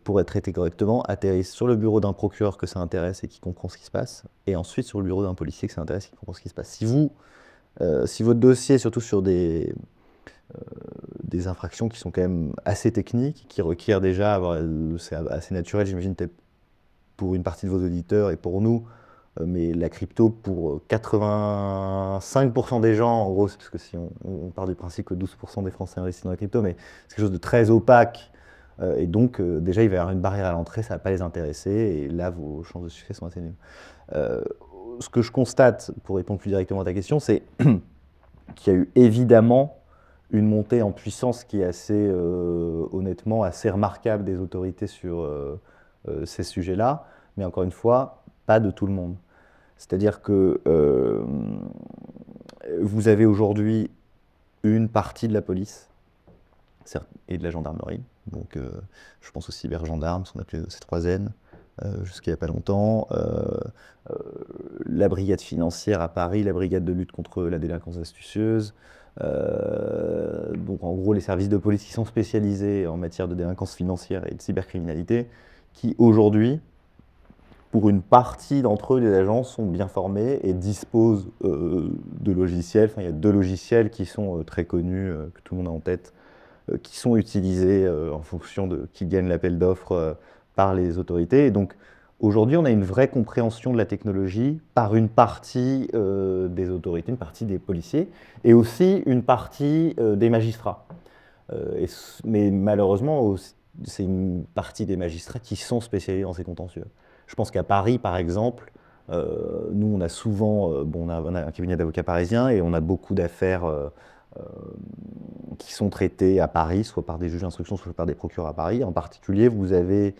pour être traité correctement, atterrisse sur le bureau d'un procureur que ça intéresse et qui comprend ce qui se passe, et ensuite sur le bureau d'un policier que ça intéresse et qui comprend ce qui se passe. Si votre dossier, surtout sur des infractions qui sont quand même assez techniques, qui requièrent déjà, c'est assez naturel, j'imagine, peut-être pour une partie de vos auditeurs et pour nous, mais la crypto, pour 85% des gens, en gros, c'est parce que si on part du principe que 12% des Français investissent dans la crypto, mais c'est quelque chose de très opaque. Et donc, déjà, il va y avoir une barrière à l'entrée, ça ne va pas les intéresser. Et là, vos chances de succès sont assez nulles. Ce que je constate, pour répondre plus directement à ta question, c'est qu'il y a eu évidemment une montée en puissance qui est assez, honnêtement, assez remarquable des autorités sur ces sujets-là. Mais encore une fois, pas de tout le monde. C'est-à-dire que vous avez aujourd'hui une partie de la police et de la gendarmerie. Donc, je pense aux cybergendarmes, ce qu'on appelait C3N, jusqu'à il n'y a pas longtemps. La brigade financière à Paris, la brigade de lutte contre la délinquance astucieuse. Donc, en gros, les services de police qui sont spécialisés en matière de délinquance financière et de cybercriminalité, qui aujourd'hui, pour une partie d'entre eux, les agents sont bien formés et disposent de logiciels. Enfin, il y a 2 logiciels qui sont très connus, que tout le monde a en tête, qui sont utilisés en fonction de qui gagne l'appel d'offres par les autorités. Et donc, aujourd'hui, on a une vraie compréhension de la technologie par une partie des autorités, une partie des policiers, et aussi une partie des magistrats. Mais malheureusement, c'est une partie des magistrats qui sont spécialisés dans ces contentieux. Je pense qu'à Paris, par exemple, nous, on a souvent, on a un cabinet d'avocats parisien et on a beaucoup d'affaires qui sont traitées à Paris, soit par des juges d'instruction, soit par des procureurs à Paris. En particulier, vous avez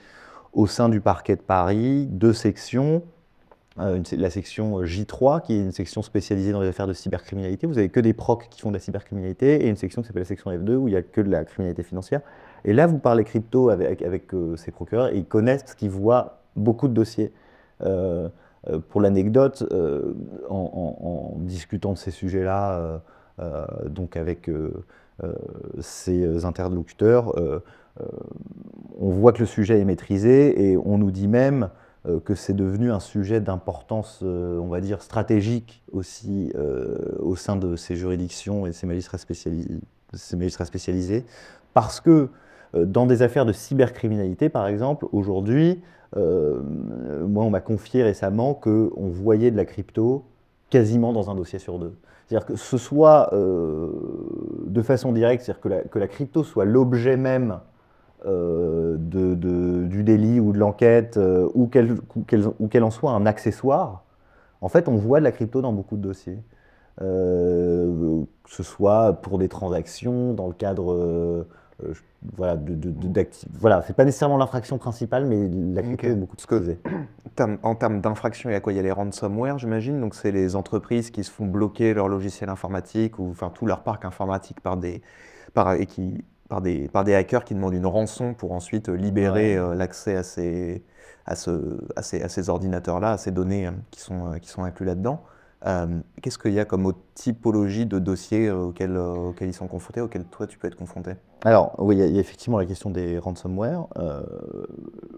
au sein du parquet de Paris 2 sections. La section J3, qui est une section spécialisée dans les affaires de cybercriminalité. Vous avez que des procs qui font de la cybercriminalité, et une section qui s'appelle la section F2, où il n'y a que de la criminalité financière. Et là, vous parlez crypto avec ces procureurs, et ils connaissent parce qu'ils voient beaucoup de dossiers. Pour l'anecdote, en discutant de ces sujets-là, donc avec ces interlocuteurs, on voit que le sujet est maîtrisé, et on nous dit même que c'est devenu un sujet d'importance, on va dire, stratégique aussi au sein de ces juridictions et ces magistrats spécialisés, parce que dans des affaires de cybercriminalité, par exemple, aujourd'hui, moi, on m'a confié récemment qu'on voyait de la crypto quasiment dans un dossier sur 2. C'est-à-dire que ce soit de façon directe, c'est-à-dire que la crypto soit l'objet même du délit ou de l'enquête, ou qu'elle en soit un accessoire. En fait, on voit de la crypto dans beaucoup de dossiers. Que ce soit pour des transactions, dans le cadre voilà, voilà, c'est pas nécessairement l'infraction principale, mais la crypto est beaucoup utilisée. En termes d'infraction, il y a quoi? Il y a les ransomware, j'imagine. Donc, c'est les entreprises qui se font bloquer leur logiciel informatique ou enfin tout leur parc informatique par des hackers qui demandent une rançon pour ensuite libérer l'accès à ces ordinateurs-là, à ces données qui sont inclus là-dedans. Qu'est-ce qu'il y a comme autre typologie de dossiers auxquels ils sont confrontés, auxquels toi tu peux être confronté? Alors, oui, il y a effectivement la question des ransomware.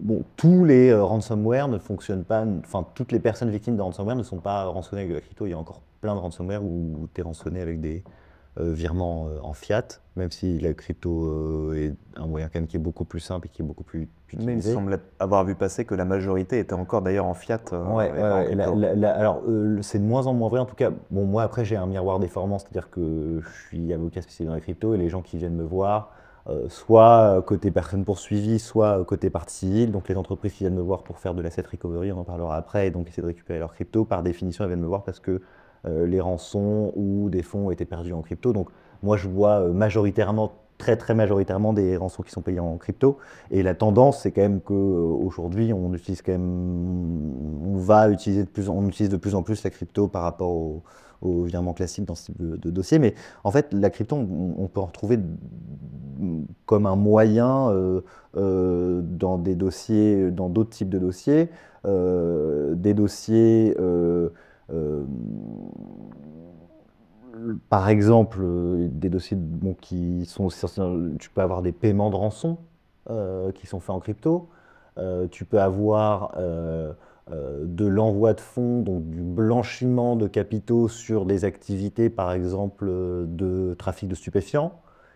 Bon, tous les ransomware ne fonctionnent pas, enfin, toutes les personnes victimes de ransomware ne sont pas rançonnées avec de la crypto. Il y a encore plein de ransomware où tu es rançonné avec des virement en fiat, même si la crypto est un moyen quand même qui est beaucoup plus simple et qui est beaucoup plus Mais il me utilisé. semble avoir vu passer que la majorité était encore d'ailleurs en fiat Ouais, et pas en ouais, crypto. alors c'est de moins en moins vrai en tout cas. Bon, moi après j'ai un miroir déformant, c'est-à-dire que je suis avocat spécialisé dans la crypto et les gens qui viennent me voir, soit côté personne poursuivie, soit côté partie civile, donc les entreprises qui viennent me voir pour faire de l'asset recovery, on en parlera après, et donc essayer de récupérer leur crypto, par définition elles viennent me voir parce que les rançons ou des fonds ont été perdus en crypto. Donc moi je vois majoritairement, très majoritairement des rançons qui sont payées en crypto. Et la tendance, c'est quand même qu'aujourd'hui, on utilise quand même, on utilise de plus en plus la crypto par rapport au virement classique dans ce type de dossier. Mais en fait, la crypto, on peut en retrouver comme un moyen dans des dossiers, dans d'autres types de dossiers, des dossiers. Euh, Par exemple, des dossiers bon, qui sont, tu peux avoir des paiements de rançon qui sont faits en crypto. Tu peux avoir de l'envoi de fonds, donc du blanchiment de capitaux sur des activités, par exemple, de trafic de stupéfiants,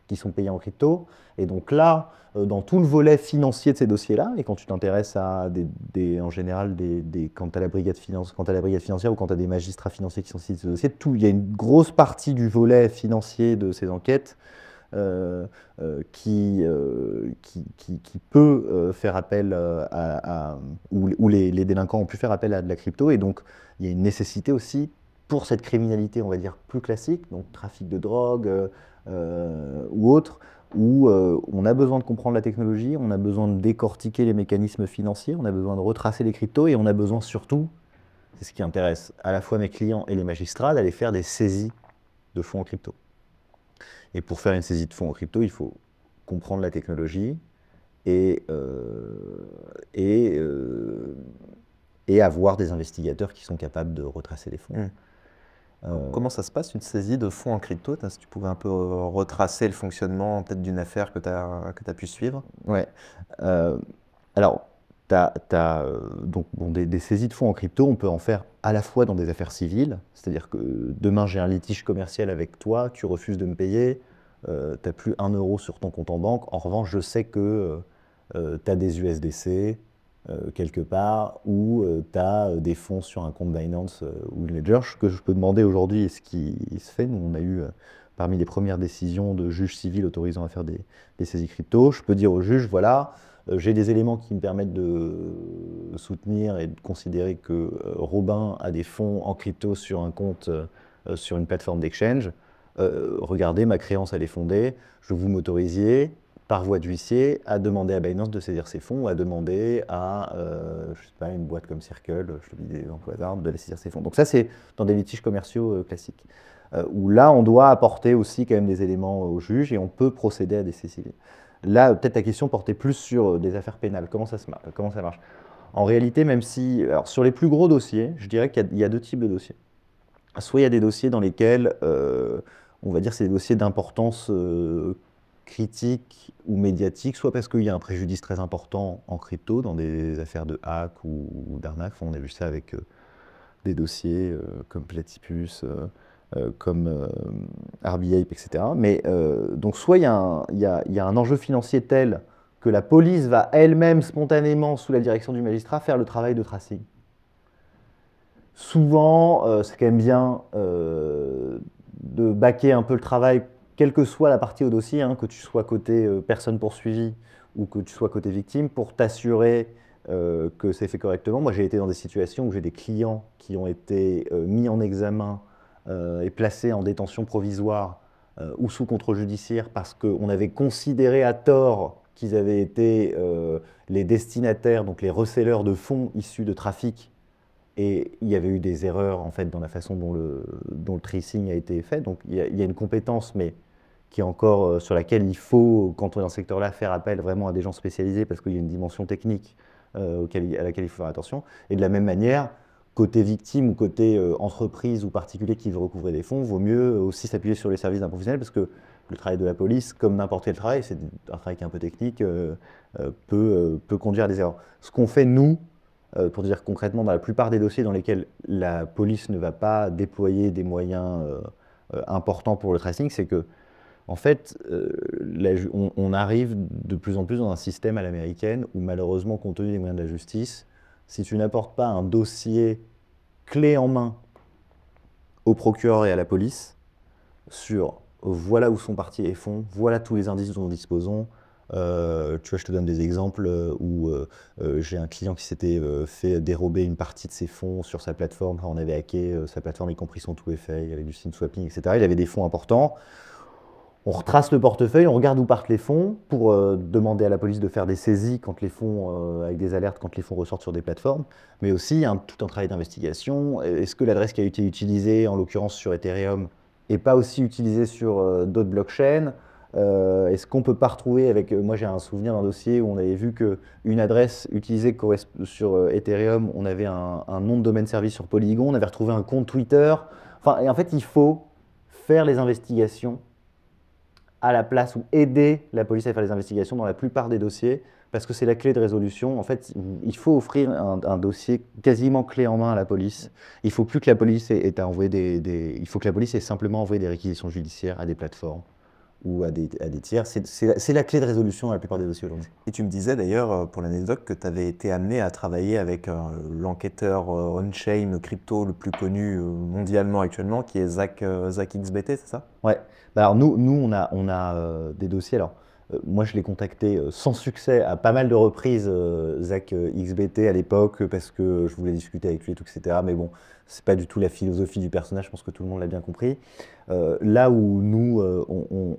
qui sont payés en crypto. Et donc là, dans tout le volet financier de ces dossiers-là, et quand tu t'intéresses à en général, quand tu as la brigade quand t'as la brigade financière ou quand tu as des magistrats financiers qui sont saisis de ce dossier, il y a une grosse partie du volet financier de ces enquêtes euh, qui peut faire appel où les délinquants ont pu faire appel à de la crypto. Et donc, il y a une nécessité aussi pour cette criminalité, on va dire, plus classique, donc trafic de drogue ou autre, où on a besoin de comprendre la technologie, on a besoin de décortiquer les mécanismes financiers, on a besoin de retracer les cryptos et on a besoin surtout, c'est ce qui intéresse à la fois mes clients et les magistrats, d'aller faire des saisies de fonds en crypto. Et pour faire une saisie de fonds en crypto, il faut comprendre la technologie et, euh, et, euh, et avoir des investigateurs qui sont capables de retracer les fonds. Hmm. Comment ça se passe une saisie de fonds en crypto? Si tu pouvais un peu retracer le fonctionnement peut-être d'une affaire que tu as pu suivre. Ouais. Euh, alors, donc, bon, des saisies de fonds en crypto, on peut en faire à la fois dans des affaires civiles, c'est-à-dire que demain j'ai un litige commercial avec toi, tu refuses de me payer, tu n'as plus 1 euro sur ton compte en banque. En revanche, je sais que tu as des USDC quelque part ou tu as des fonds sur un compte Binance ou Ledger. Ce que je peux demander aujourd'hui et ce qui se fait, nous on a eu parmi les premières décisions de juges civils autorisant à faire des saisies crypto, je peux dire au juge, voilà, j'ai des éléments qui me permettent de soutenir et de considérer que Robin a des fonds en crypto sur un compte sur une plateforme d'exchange. Regardez, ma créance elle est fondée, je vous m'autorisiez par voie d'huissier à demander à Binance de saisir ses fonds ou à demander à je sais pas, une boîte comme Circle, je te dis des emplois d'armes, de saisir ses fonds. Donc ça c'est dans des litiges commerciaux classiques. Où là on doit apporter aussi quand même des éléments au juge et on peut procéder à des saisies. Là, peut-être ta question portait plus sur des affaires pénales. Comment ça marche? En réalité, même si, alors, sur les plus gros dossiers, je dirais qu'il y a deux types de dossiers. Soit il y a des dossiers dans lesquels, on va dire, c'est des dossiers d'importance critique ou médiatique, soit parce qu'il y a un préjudice très important en crypto, dans des affaires de hack ou d'arnaque. Enfin, on a vu ça avec des dossiers comme Platypus, comme RBApe, etc. Mais donc soit il y a un enjeu financier tel que la police va elle-même spontanément, sous la direction du magistrat, faire le travail de tracing. Souvent, c'est quand même bien de baquer un peu le travail, quelle que soit la partie au dossier, hein, que tu sois côté personne poursuivie ou que tu sois côté victime, pour t'assurer que c'est fait correctement. Moi, j'ai été dans des situations où j'ai des clients qui ont été mis en examen et placés en détention provisoire ou sous contrôle judiciaire parce qu'on avait considéré à tort qu'ils avaient été les destinataires, donc les receleurs de fonds issus de trafic et il y avait eu des erreurs en fait dans la façon dont le tracing a été fait. Donc il y a une compétence, mais qui est encore sur laquelle il faut, quand on est dans ce secteur-là, faire appel vraiment à des gens spécialisés parce qu'il y a une dimension technique à laquelle il faut faire attention. Et de la même manière, côté victime ou côté entreprise ou particulier qui veut recouvrer des fonds, vaut mieux aussi s'appuyer sur les services d'un professionnel parce que le travail de la police, comme n'importe quel travail, c'est un travail qui est un peu technique, peut conduire à des erreurs. Ce qu'on fait, nous, pour dire concrètement, dans la plupart des dossiers dans lesquels la police ne va pas déployer des moyens important pour le tracing, c'est que en fait, on arrive de plus en plus dans un système à l'américaine où malheureusement, compte tenu des moyens de la justice, si tu n'apportes pas un dossier clé en main au procureur et à la police sur voilà où sont partis les fonds, voilà tous les indices dont nous disposons. Tu vois, je te donne des exemples où j'ai un client qui s'était fait dérober une partie de ses fonds sur sa plateforme. Enfin, on avait hacké sa plateforme, y compris son 2FA, il y avait du SIM swapping, etc. Il avait des fonds importants. On retrace le portefeuille, on regarde où partent les fonds pour demander à la police de faire des saisies quand les fonds, avec des alertes quand les fonds ressortent sur des plateformes, mais aussi tout un travail d'investigation. Est-ce que l'adresse qui a été utilisée, en l'occurrence sur Ethereum, n'est pas aussi utilisée sur d'autres blockchains? Est-ce qu'on ne peut pas retrouver avec... moi j'ai un souvenir d'un dossier où on avait vu qu'une adresse utilisée sur Ethereum, on avait un nom de domaine service sur Polygon, on avait retrouvé un compte Twitter. Enfin, et en fait, il faut faire les investigations à la place ou aider la police à faire les investigations dans la plupart des dossiers, parce que c'est la clé de résolution. En fait, il faut offrir un dossier quasiment clé en main à la police. Il faut plus que la police ait à envoyer il faut que la police ait simplement envoyé des réquisitions judiciaires à des plateformes ou à des tiers. C'est la clé de résolution dans la plupart des dossiers aujourd'hui. Et tu me disais d'ailleurs, pour l'anecdote, que tu avais été amené à travailler avec l'enquêteur on-chain crypto le plus connu mondialement actuellement, qui est Zach XBT, c'est ça? Ouais. Bah alors nous on a des dossiers. Alors, moi, je l'ai contacté sans succès à pas mal de reprises, Zach XBT à l'époque, parce que je voulais discuter avec lui et tout, etc. Mais bon, c'est pas du tout la philosophie du personnage, je pense que tout le monde l'a bien compris. Là où nous,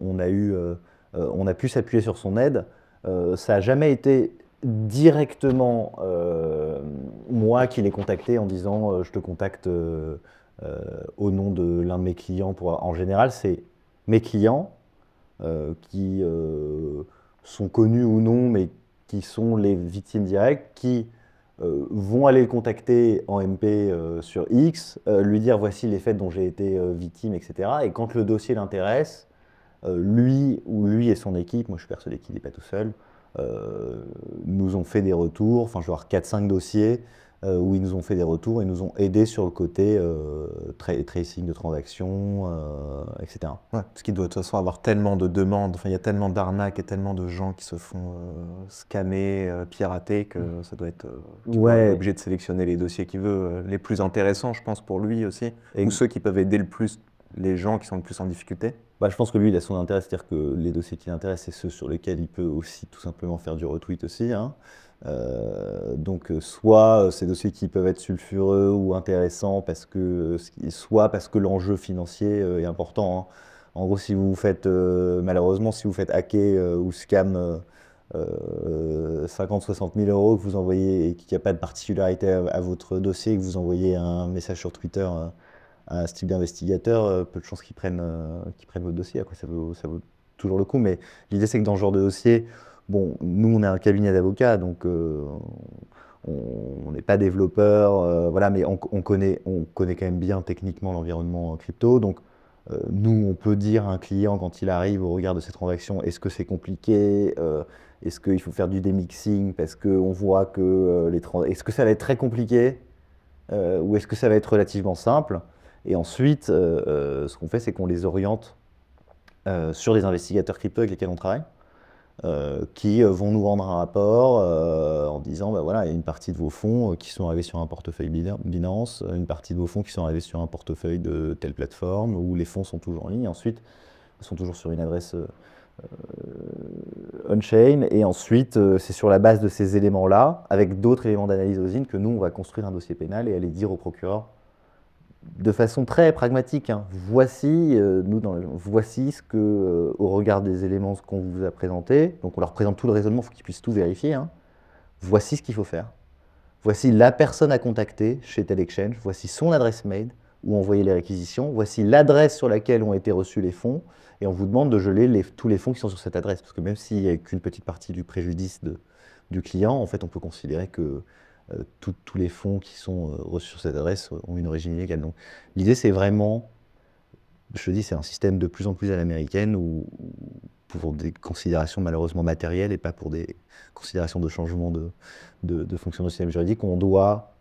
on a pu s'appuyer sur son aide, ça n'a jamais été directement moi qui l'ai contacté en disant je te contacte au nom de l'un de mes clients. En général, c'est mes clients qui sont connus ou non, mais qui sont les victimes directes, qui vont aller le contacter en MP sur X, lui dire voici les faits dont j'ai été victime, etc. Et quand le dossier l'intéresse, lui et son équipe, moi je suis persuadé qu'il n'est pas tout seul, nous ont fait des retours, enfin je vais avoir 4-5 dossiers où ils nous ont fait des retours et nous ont aidés sur le côté tracing de transactions, etc. Ouais, parce qu'il doit de toute façon avoir tellement de demandes, enfin il y a tellement d'arnaques et tellement de gens qui se font scammer, pirater, que ça doit être qu'il doit être obligé de sélectionner les dossiers qu'il veut, les plus intéressants je pense pour lui aussi, ou ceux qui peuvent aider le plus les gens qui sont le plus en difficulté. Bah, je pense que lui, il a son intérêt, c'est-à-dire que les dossiers qui l'intéressent, c'est ceux sur lesquels il peut aussi tout simplement faire du retweet aussi, hein. Donc soit ces dossiers qui peuvent être sulfureux ou intéressants, soit parce que l'enjeu financier est important, hein. En gros, si vous vous faites, malheureusement, si vous faites hacker ou scam 50-60 000 euros que vous envoyez et qu'il n'y a pas de particularité à votre dossier, que vous envoyez un message sur Twitter à ce type d'investigateur, peu de chances qu'ils prennent votre dossier. Après, ça vaut toujours le coup. Mais l'idée, c'est que dans ce genre de dossier, bon, nous, on est un cabinet d'avocats, donc on n'est pas développeur, voilà, mais on connaît quand même bien techniquement l'environnement crypto. Donc, nous, on peut dire à un client quand il arrive au regard de ces transactions, est-ce que c'est compliqué, est-ce qu'il faut faire du demixing parce qu'on voit que est-ce que ça va être très compliqué ou est-ce que ça va être relativement simple? Et ensuite, ce qu'on fait, c'est qu'on les oriente sur des investigateurs crypto avec lesquels on travaille, qui vont nous rendre un rapport en disant, bah voilà, il y a une partie de vos fonds qui sont arrivés sur un portefeuille Binance, une partie de vos fonds qui sont arrivés sur un portefeuille de telle plateforme, où les fonds sont toujours en ligne, et ensuite, ils sont toujours sur une adresse on-chain, et ensuite, c'est sur la base de ces éléments-là, avec d'autres éléments d'analyse OSINT, que nous, on va construire un dossier pénal et aller dire au procureur, de façon très pragmatique, hein, voici ce que, au regard des éléments qu'on vous a présentés, donc on leur présente tout le raisonnement, il faut qu'ils puissent tout vérifier, hein, voici ce qu'il faut faire. Voici la personne à contacter chez tel exchange, voici son adresse mail où envoyer les réquisitions, voici l'adresse sur laquelle ont été reçus les fonds, et on vous demande de geler tous les fonds qui sont sur cette adresse, parce que même s'il n'y a qu'une petite partie du préjudice du client, en fait, on peut considérer que tous les fonds qui sont reçus sur cette adresse ont une origine illégale. Donc l'idée, c'est vraiment, je te dis, c'est un système de plus en plus à l'américaine pour des considérations malheureusement matérielles et pas pour des considérations de changement de fonctionnement du système juridique, on doit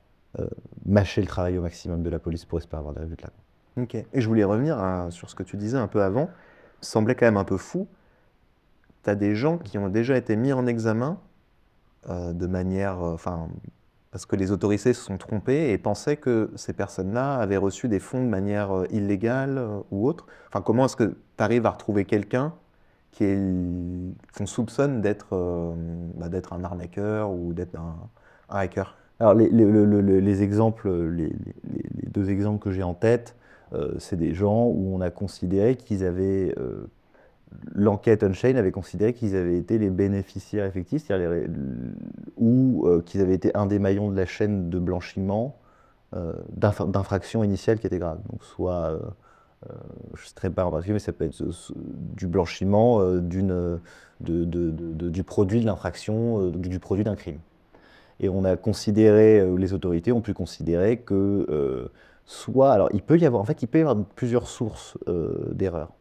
mâcher le travail au maximum de la police pour espérer avoir des résultats. Ok. Et je voulais revenir sur ce que tu disais un peu avant. Ça semblait quand même un peu fou. Tu as des gens qui ont déjà été mis en examen de manière, enfin, parce que les autorités se sont trompées et pensaient que ces personnes-là avaient reçu des fonds de manière illégale ou autre. Enfin, comment est-ce que tu arrives à retrouver quelqu'un qu'on soupçonne d'être un arnaqueur ou d'être un hacker? Alors, les exemples, les deux exemples que j'ai en tête, c'est des gens où on a considéré qu'ils avaient, l'enquête on-chain avait considéré qu'ils avaient été les bénéficiaires effectifs, c'est-à-dire ou qu'ils avaient été un des maillons de la chaîne de blanchiment d'infractions initiales qui étaient graves. Donc, soit, je ne sais pas en particulier, mais ça peut être du blanchiment du produit de l'infraction, du produit d'un crime. Et on a considéré, les autorités ont pu considérer que soit, alors il peut y avoir, en fait, il peut y avoir plusieurs sources d'erreurs.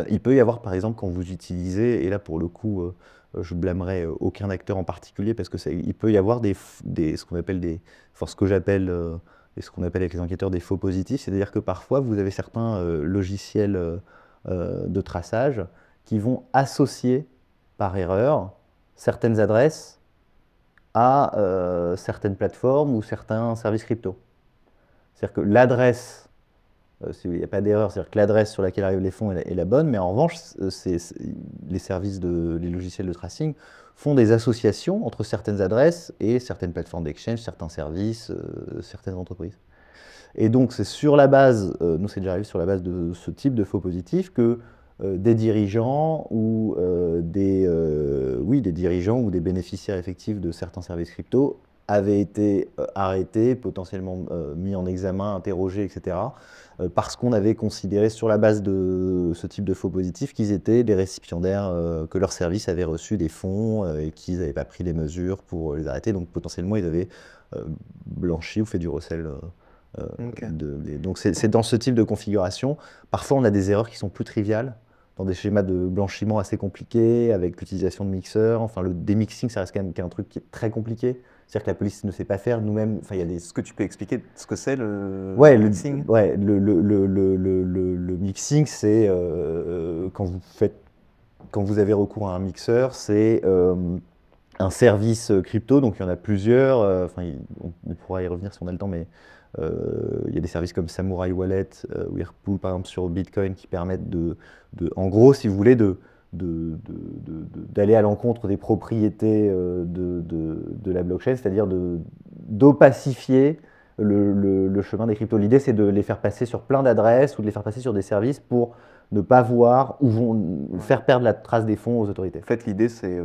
Il peut y avoir, par exemple, quand vous utilisez, et là pour le coup, je blâmerai aucun acteur en particulier parce que il peut y avoir ce qu'on appelle enfin, ce que j'appelle, et ce qu'on appelle avec les enquêteurs des faux positifs, c'est-à-dire que parfois vous avez certains logiciels de traçage qui vont associer par erreur certaines adresses à certaines plateformes ou certains services crypto. C'est-à-dire que l'adresse, il n'y a pas d'erreur, c'est-à-dire que l'adresse sur laquelle arrivent les fonds est la bonne, mais en revanche, les services les logiciels de tracing font des associations entre certaines adresses et certaines plateformes d'exchange, certains services, certaines entreprises. Et donc c'est sur la base, nous c'est déjà arrivé sur la base de ce type de faux positifs que des dirigeants ou des dirigeants ou des bénéficiaires effectifs de certains services crypto avaient été arrêtés, potentiellement mis en examen, interrogés, etc. Parce qu'on avait considéré sur la base de ce type de faux positifs qu'ils étaient des récipiendaires, que leur service avait reçu des fonds et qu'ils n'avaient pas pris les mesures pour les arrêter. Donc potentiellement ils avaient blanchi ou fait du recel. Ok. Donc c'est dans ce type de configuration. Parfois on a des erreurs qui sont plus triviales, dans des schémas de blanchiment assez compliqués, avec l'utilisation de mixeurs. Enfin, le démixing, ça reste quand même un truc qui est très compliqué. C'est-à-dire que la police ne sait pas faire. Nous-mêmes, enfin, il y a des... Est-ce que tu peux expliquer ce que c'est le Ouais, mixing? le mixing, c'est quand vous avez recours à un mixeur, c'est un service crypto, donc il y en a plusieurs. Enfin, on pourra y revenir si on a le temps, mais il y a des services comme Samurai Wallet, Whirlpool par exemple sur Bitcoin qui permettent en gros, si vous voulez, d'aller à l'encontre des propriétés de la blockchain, c'est-à-dire d'opacifier le chemin des cryptos. L'idée, c'est de les faire passer sur plein d'adresses ou de les faire passer sur des services pour ne pas voir ou vont faire perdre la trace des fonds aux autorités. En fait, l'idée, c'est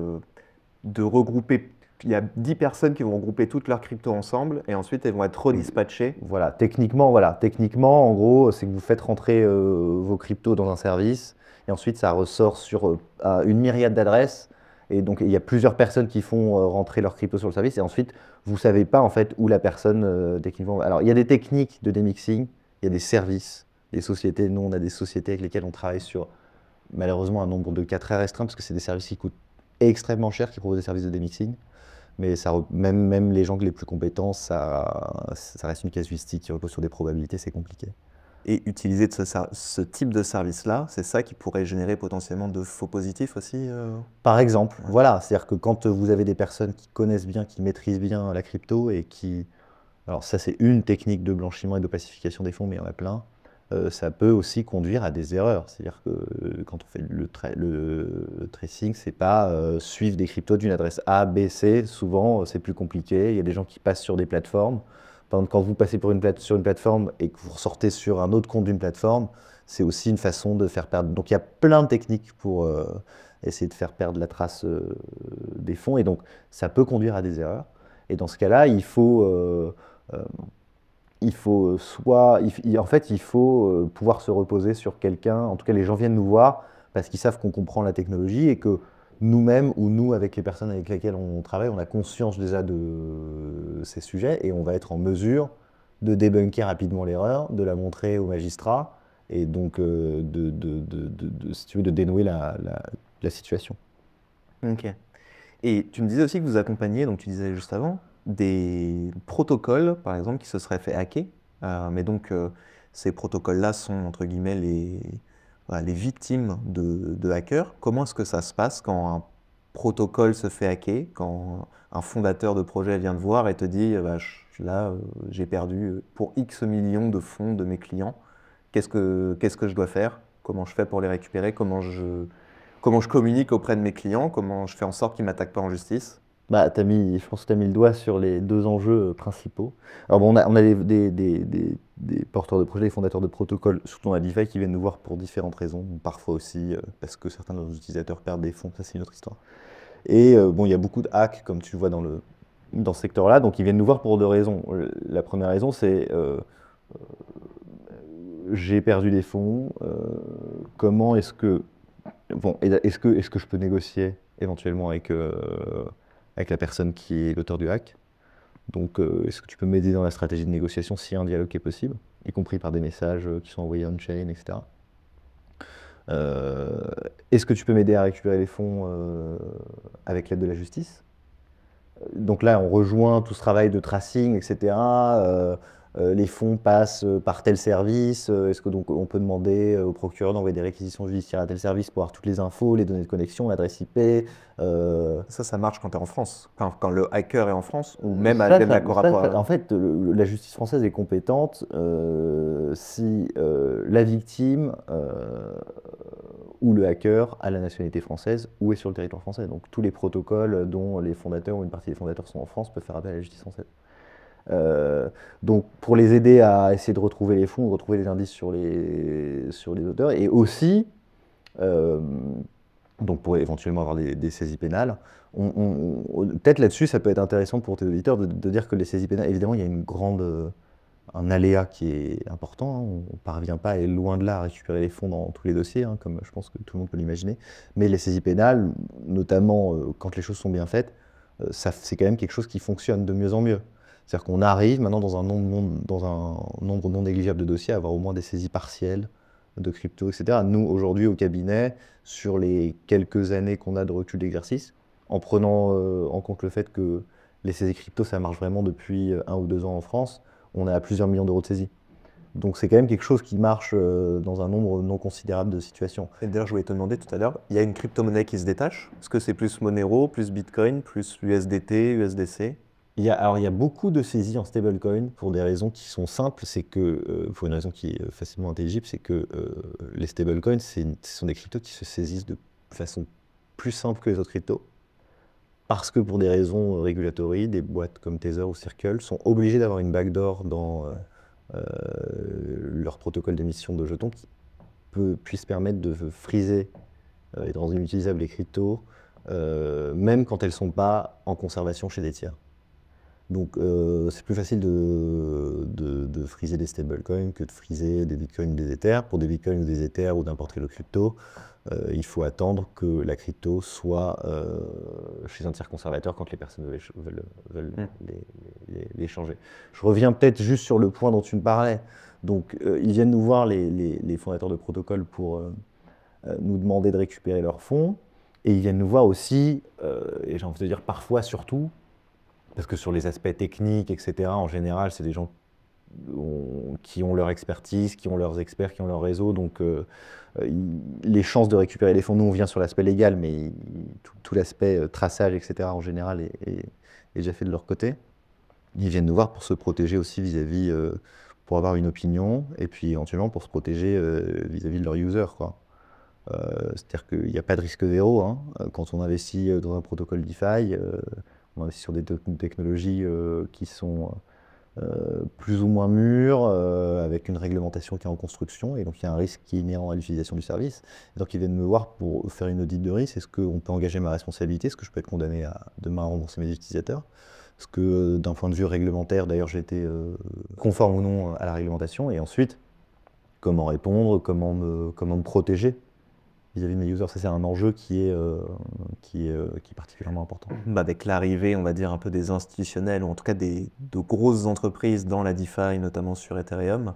de regrouper. Il y a 10 personnes qui vont regrouper toutes leurs cryptos ensemble et ensuite elles vont être redispatchées. Voilà, techniquement, en gros, c'est que vous faites rentrer vos cryptos dans un service et ensuite ça ressort sur une myriade d'adresses. Et donc, il y a plusieurs personnes qui font rentrer leurs cryptos sur le service et ensuite, vous ne savez pas en fait où la personne techniquement. Alors, il y a des techniques de demixing, il y a des services, des sociétés. Nous, on a des sociétés avec lesquelles on travaille sur malheureusement un nombre de cas très restreint parce que c'est des services qui coûtent extrêmement cher, qui proposent des services de demixing. Mais même les gens les plus compétents, ça reste une casuistique qui repose sur des probabilités, c'est compliqué. Et utiliser ce type de service-là, c'est ça qui pourrait générer potentiellement de faux positifs aussi Par exemple, Ouais. voilà, c'est-à-dire que quand vous avez des personnes qui connaissent bien, qui maîtrisent bien la crypto et qui... Alors ça, c'est une technique de blanchiment et de pacification des fonds, mais il y en a plein. Ça peut aussi conduire à des erreurs. C'est-à-dire que quand on fait le tracing, c'est pas suivre des cryptos d'une adresse A, B, C. Souvent, c'est plus compliqué. Il y a des gens qui passent sur des plateformes. Par exemple, quand vous passez sur une plateforme et que vous ressortez sur un autre compte d'une plateforme, c'est aussi une façon de faire perdre. Donc il y a plein de techniques pour essayer de faire perdre la trace des fonds. Et donc, ça peut conduire à des erreurs. Et dans ce cas-là, euh, en fait, il faut pouvoir se reposer sur quelqu'un. En tout cas, les gens viennent nous voir parce qu'ils savent qu'on comprend la technologie et que nous-mêmes ou nous, avec les personnes avec lesquelles on travaille, on a conscience déjà de ces sujets et on va être en mesure de débunker rapidement l'erreur, de la montrer au magistrat et donc si tu veux, de dénouer la situation. Ok. Et tu me disais aussi que vous accompagnez, donc tu disais juste avant, des protocoles, par exemple, qui se seraient fait hacker. Mais donc, ces protocoles-là sont, entre guillemets, voilà, les victimes de hackers. Comment est-ce que ça se passe quand un protocole se fait hacker, quand un fondateur de projet vient te voir et te dit bah, là, j'ai perdu pour X millions de fonds de mes clients, qu'est-ce que je dois faire? Comment je fais pour les récupérer? Comment je communique auprès de mes clients? Comment je fais en sorte qu'ils ne m'attaquent pas en justice? Bah, je pense que tu as mis le doigt sur les deux enjeux principaux. Alors bon, on a des porteurs de projets, des fondateurs de protocoles, surtout dans la DeFi, qui viennent nous voir pour différentes raisons. Parfois aussi parce que certains de nos utilisateurs perdent des fonds, ça c'est une autre histoire. Et bon, il y a beaucoup de hacks, comme tu le vois dans ce secteur-là, donc ils viennent nous voir pour deux raisons. La première raison, c'est j'ai perdu des fonds, comment est-ce que, bon, est-ce que je peux négocier éventuellement avec la personne qui est l'auteur du hack? Donc, est-ce que tu peux m'aider dans la stratégie de négociation si un dialogue est possible, y compris par des messages qui sont envoyés on-chain, etc. Est-ce que tu peux m'aider à récupérer les fonds avec l'aide de la justice? Donc là, on rejoint tout ce travail de tracing, etc. Les fonds passent par tel service. Est-ce que donc on peut demander au procureur d'envoyer des réquisitions judiciaires à tel service pour avoir toutes les infos, les données de connexion, l'adresse IP? Ça marche quand tu es en France, quand le hacker est en France, ou même à l'accord. En fait, la justice française est compétente si la victime ou le hacker a la nationalité française ou est sur le territoire français. Donc tous les protocoles dont les fondateurs ou une partie des fondateurs sont en France peuvent faire appel à la justice française. Donc pour les aider à essayer de retrouver les fonds, retrouver les indices sur les auteurs, et aussi donc pour éventuellement avoir des saisies pénales. Peut-être là-dessus, ça peut être intéressant pour tes auditeurs de dire que les saisies pénales, évidemment, il y a un aléa qui est important, hein. On ne parvient pas, et loin de là, à récupérer les fonds dans tous les dossiers, hein, comme je pense que tout le monde peut l'imaginer. Mais les saisies pénales, notamment quand les choses sont bien faites, c'est quand même quelque chose qui fonctionne de mieux en mieux. C'est-à-dire qu'on arrive maintenant dans un nombre non négligeable de dossiers à avoir au moins des saisies partielles de crypto, etc. Nous, aujourd'hui, au cabinet, sur les quelques années qu'on a de recul d'exercice, en prenant en compte le fait que les saisies crypto, ça marche vraiment depuis 1 ou 2 ans en France, on est à plusieurs millions d'euros de saisies. Donc c'est quand même quelque chose qui marche dans un nombre non considérable de situations. Et d'ailleurs, je voulais te demander tout à l'heure, il y a une crypto-monnaie qui se détache? Est-ce que c'est plus Monero, plus Bitcoin, plus USDT, USDC? Il y a beaucoup de saisies en stablecoin pour des raisons qui sont simples, c'est que, pour une raison qui est facilement intelligible, c'est que les stablecoins, ce sont des cryptos qui se saisissent de façon plus simple que les autres cryptos. Parce que pour des raisons régulatories, des boîtes comme Tether ou Circle sont obligées d'avoir une backdoor dans leur protocole d'émission de jetons qui puisse permettre de freezer et de rendre inutilisables les cryptos, même quand elles ne sont pas en conservation chez des tiers. Donc c'est plus facile de freezer des stablecoins que de freezer des bitcoins ou des ethers. Pour des bitcoins ou des ethers ou n'importe quelle crypto, il faut attendre que la crypto soit chez un tiers conservateur quand les personnes veulent les changer. Je reviens peut-être juste sur le point dont tu me parlais. Donc ils viennent nous voir, les fondateurs de protocoles, pour nous demander de récupérer leurs fonds. Et ils viennent nous voir aussi, et j'ai envie de dire parfois surtout, parce que sur les aspects techniques, etc., en général, c'est des gens qui ont leur expertise, qui ont leurs experts, qui ont leur réseau. Donc, les chances de récupérer les fonds, nous, on vient sur l'aspect légal, mais tout l'aspect traçage, etc., en général, est déjà fait de leur côté. Ils viennent nous voir pour se protéger aussi vis-à-vis, pour avoir une opinion, et puis éventuellement pour se protéger vis-à-vis de leurs users, quoi. C'est-à-dire qu'il n'y a pas de risque zéro, hein. Quand on investit dans un protocole DeFi, on investit sur des technologies qui sont plus ou moins mûres, avec une réglementation qui est en construction, et donc il y a un risque qui est inhérent à l'utilisation du service. Et donc ils viennent me voir pour faire une audit de risque. Est-ce qu'on peut engager ma responsabilité? Est-ce que je peux être condamné à demain à rembourser mes utilisateurs? Est-ce que d'un point de vue réglementaire, d'ailleurs j'ai été conforme ou non à la réglementation? Et ensuite, comment répondre, comment me protéger vis-à-vis de mes users? Ça, c'est un enjeu qui est particulièrement important. Avec l'arrivée, on va dire, un peu des institutionnels, ou en tout cas de grosses entreprises dans la DeFi, notamment sur Ethereum,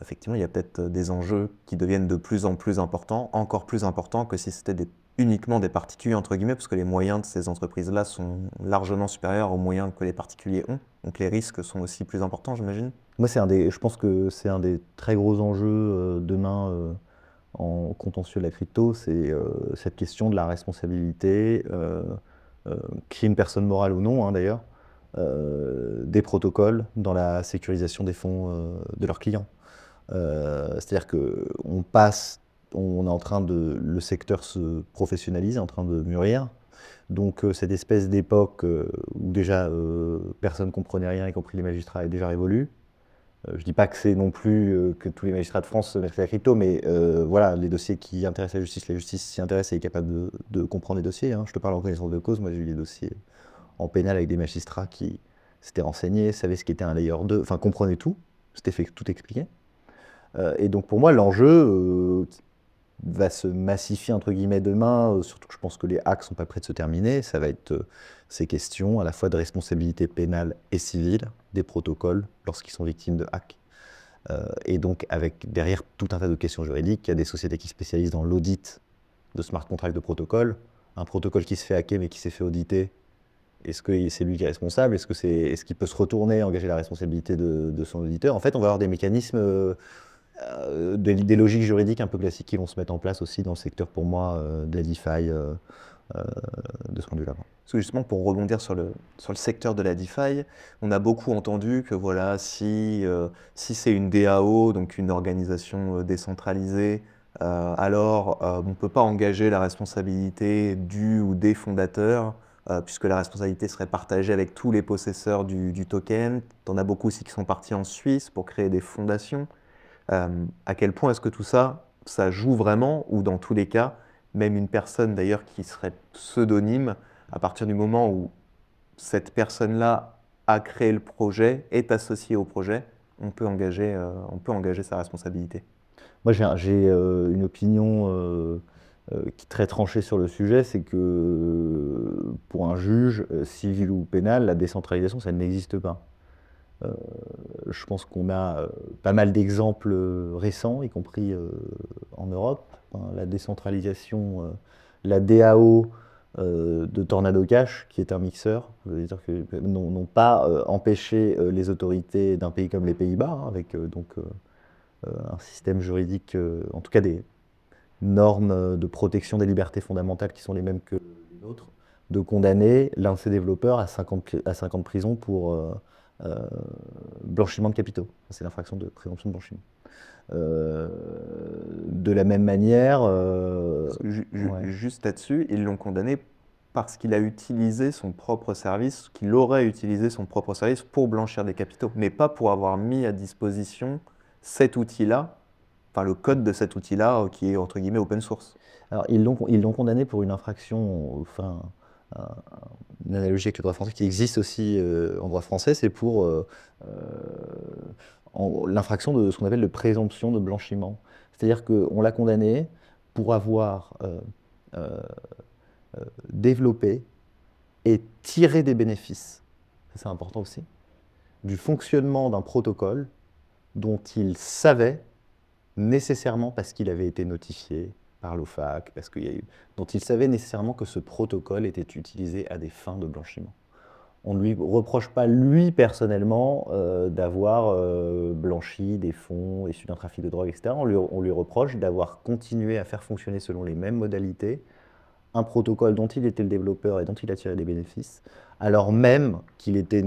effectivement, il y a peut-être des enjeux qui deviennent de plus en plus importants, encore plus importants que si c'était des uniquement des particuliers, entre guillemets, parce que les moyens de ces entreprises-là sont largement supérieurs aux moyens que les particuliers ont. Donc les risques sont aussi plus importants, j'imagine. Moi, je pense que c'est un des très gros enjeux demain en contentieux de la crypto, c'est cette question de la responsabilité, qui est une personne morale ou non, hein, d'ailleurs, des protocoles dans la sécurisation des fonds de leurs clients. C'est-à-dire que on est en train le secteur se professionnalise, est en train de mûrir. Donc cette espèce d'époque où déjà personne ne comprenait rien, y compris les magistrats, est déjà révolue. Je ne dis pas que c'est non plus que tous les magistrats de France se mettent à la crypto, mais voilà, les dossiers qui intéressent la justice s'y intéresse et est capable de comprendre les dossiers, hein. Je te parle en connaissance de cause, moi j'ai eu des dossiers en pénal avec des magistrats qui s'étaient renseignés, savaient ce qu'était un layer 2, enfin comprenaient tout, c'était fait tout expliqué. Et donc pour moi, l'enjeu va se massifier entre guillemets demain, surtout que je pense que les hacks sont pas prêts de se terminer, ça va être ces questions à la fois de responsabilité pénale et civile des protocoles lorsqu'ils sont victimes de hacks. Et donc avec derrière tout un tas de questions juridiques, il y a des sociétés qui spécialisent dans l'audit de smart contracts de protocole. Un protocole qui se fait hacker mais qui s'est fait auditer, est-ce que c'est lui qui est responsable? Est-ce qu'il peut se retourner, engager la responsabilité de son auditeur? En fait, on va avoir des mécanismes des logiques juridiques un peu classiques qui vont se mettre en place aussi dans le secteur, pour moi, de la DeFi, de ce point de vue-là. Parce que justement, pour rebondir sur le secteur de la DeFi, on a beaucoup entendu que voilà, si c'est une DAO, donc une organisation décentralisée, alors on ne peut pas engager la responsabilité du ou des fondateurs, puisque la responsabilité serait partagée avec tous les possesseurs du token. T'en as beaucoup aussi qui sont partis en Suisse pour créer des fondations. À quel point est-ce que tout ça, ça joue vraiment, ou dans tous les cas, même une personne d'ailleurs qui serait pseudonyme, à partir du moment où cette personne-là a créé le projet, est associée au projet, on peut engager sa responsabilité. Moi, j'ai une opinion qui est très tranchée sur le sujet, c'est que pour un juge, civil ou pénal, la décentralisation, ça n'existe pas. Je pense qu'on a pas mal d'exemples récents, y compris en Europe. Hein, la décentralisation, la DAO de Tornado Cash, qui est un mixeur, c'est-à-dire que n'ont pas empêché les autorités d'un pays comme les Pays-Bas, hein, avec un système juridique, en tout cas des normes de protection des libertés fondamentales qui sont les mêmes que les nôtres, de condamner l'un de ses développeurs à 5 ans de prison pour blanchiment de capitaux. C'est l'infraction de présomption de blanchiment. De la même manière... ouais. Juste là-dessus, ils l'ont condamné parce qu'il a utilisé son propre service, qu'il aurait utilisé son propre service pour blanchir des capitaux, mais pas pour avoir mis à disposition cet outil-là, enfin le code de cet outil-là qui est entre guillemets open source. Alors ils l'ont condamné pour une infraction, enfin une analogie avec le droit français qui existe aussi en droit français, c'est pour l'infraction de ce qu'on appelle de présomption de blanchiment. C'est-à-dire qu'on l'a condamné pour avoir développé et tiré des bénéfices, c'est important aussi, du fonctionnement d'un protocole dont il savait nécessairement, parce qu'il avait été notifié par l'OFAC, dont il savait nécessairement que ce protocole était utilisé à des fins de blanchiment. On ne lui reproche pas, lui, personnellement, d'avoir blanchi des fonds issus d'un trafic de drogue, etc. On lui reproche d'avoir continué à faire fonctionner selon les mêmes modalités un protocole dont il était le développeur et dont il a tiré des bénéfices, alors même qu'il était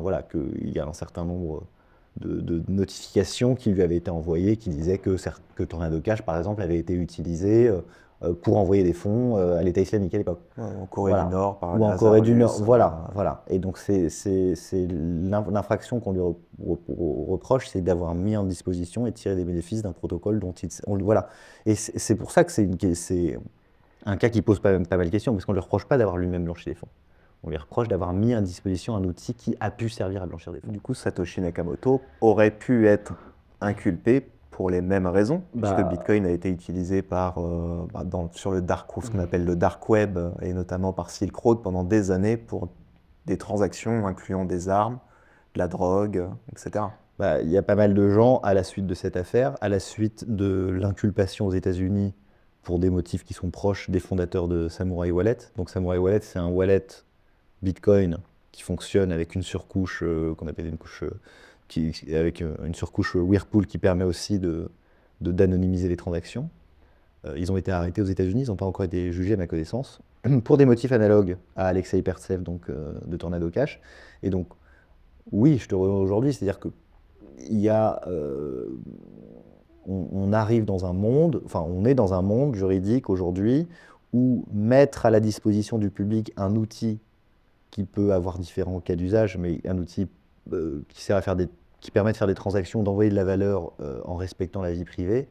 voilà, qu'il y a un certain nombre de notifications qui lui avaient été envoyées qui disaient que Tornado Cash, par exemple, avait été utilisé pour envoyer des fonds à l'État islamique à l'époque. En Corée Voilà. du Nord, par Ou en Corée du Nord, voilà. Et donc c'est l'infraction qu'on lui reproche, c'est d'avoir mis en disposition et tiré des bénéfices d'un protocole dont voilà. Et c'est pour ça que c'est un cas qui pose pas mal de questions, parce qu'on ne lui reproche pas d'avoir lui-même blanchi des fonds. On lui reproche d'avoir mis à disposition un outil qui a pu servir à blanchir des fonds. Du coup, Satoshi Nakamoto aurait pu être inculpé pour les mêmes raisons, puisque Bitcoin a été utilisé sur le dark, ce qu'on appelle le dark web, et notamment par Silk Road pendant des années pour des transactions incluant des armes, de la drogue, etc. Il y a pas mal de gens, à la suite de cette affaire, à la suite de l'inculpation aux États-Unis pour des motifs qui sont proches des fondateurs de Samurai Wallet. Donc Samurai Wallet, c'est un wallet Bitcoin qui fonctionne avec une surcouche qu'on appelle une couche avec une surcouche Whirlpool qui permet aussi d'anonymiser les transactions. Ils ont été arrêtés aux États-Unis, ils n'ont pas encore été jugés à ma connaissance, pour des motifs analogues à Alexei Pertsev, donc de Tornado Cash. Et donc, oui, je te rejoins aujourd'hui, c'est-à-dire que il y a, on arrive dans un monde, enfin, on est dans un monde juridique aujourd'hui où mettre à la disposition du public un outil qui peut avoir différents cas d'usage, mais un outil qui sert à faire qui permet de faire des transactions, d'envoyer de la valeur en respectant la vie privée,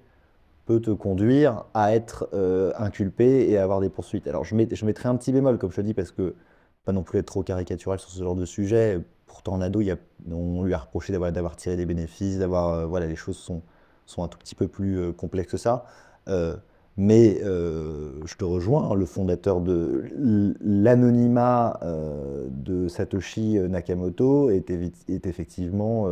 peut te conduire à être inculpé et à avoir des poursuites. Alors je mettrai un petit bémol, comme je te dis, parce que pas non plus être trop caricatural sur ce genre de sujet. Pour Tornado, on lui a reproché d'avoir tiré des bénéfices, voilà, les choses sont un tout petit peu plus complexes que ça. Mais je te rejoins, hein, le fondateur de l'anonymat de Satoshi Nakamoto est effectivement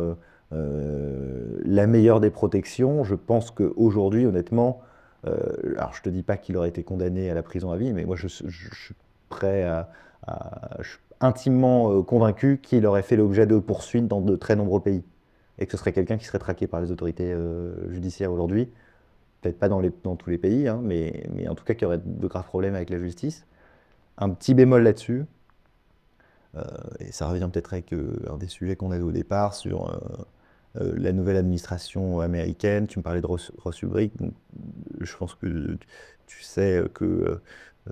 la meilleure des protections. Je pense qu'aujourd'hui, honnêtement, alors je te dis pas qu'il aurait été condamné à la prison à vie, mais moi je suis prêt je suis intimement convaincu qu'il aurait fait l'objet de poursuites dans de très nombreux pays. Et que ce serait quelqu'un qui serait traqué par les autorités judiciaires aujourd'hui. Peut-être pas dans tous les pays, hein, mais en tout cas qu'il y aurait de graves problèmes avec la justice. Un petit bémol là-dessus, et ça revient peut-être avec un des sujets qu'on avait au départ sur la nouvelle administration américaine. Tu me parlais de Ross Ulbricht, donc je pense que tu sais que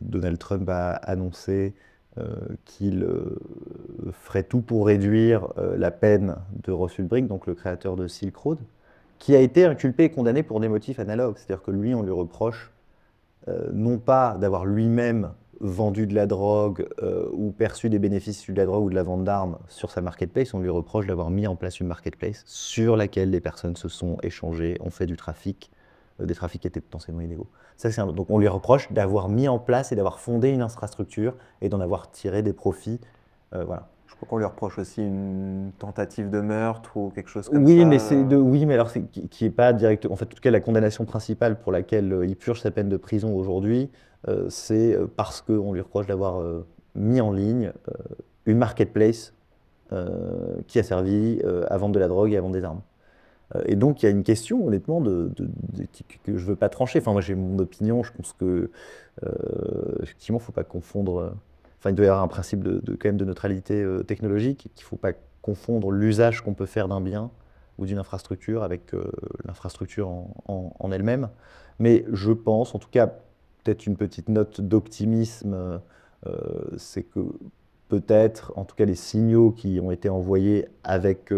Donald Trump a annoncé qu'il ferait tout pour réduire la peine de Ross Ulbricht, donc le créateur de Silk Road, qui a été inculpé et condamné pour des motifs analogues. C'est-à-dire que lui, on lui reproche non pas d'avoir lui-même vendu de la drogue ou perçu des bénéfices issus de la drogue ou de la vente d'armes sur sa marketplace, on lui reproche d'avoir mis en place une marketplace sur laquelle les personnes se sont échangées, ont fait du trafic, des trafics qui étaient potentiellement illégaux. Donc on lui reproche d'avoir mis en place et d'avoir fondé une infrastructure et d'en avoir tiré des profits. Voilà. Je crois qu'on lui reproche aussi une tentative de meurtre ou quelque chose comme Oui, ça. mais alors qui est pas direct. En fait, en tout cas, la condamnation principale pour laquelle il purge sa peine de prison aujourd'hui, c'est parce qu'on lui reproche d'avoir mis en ligne une marketplace qui a servi à vendre de la drogue et à vendre des armes. Et donc, il y a une question, honnêtement, que je ne veux pas trancher. Enfin, moi, j'ai mon opinion. Je pense que, effectivement, il ne faut pas confondre. Enfin, il doit y avoir un principe quand même de neutralité technologique, qu'il ne faut pas confondre l'usage qu'on peut faire d'un bien ou d'une infrastructure avec l'infrastructure en elle-même. Mais je pense, en tout cas, peut-être une petite note d'optimisme, c'est que peut-être, en tout cas, les signaux qui ont été envoyés avec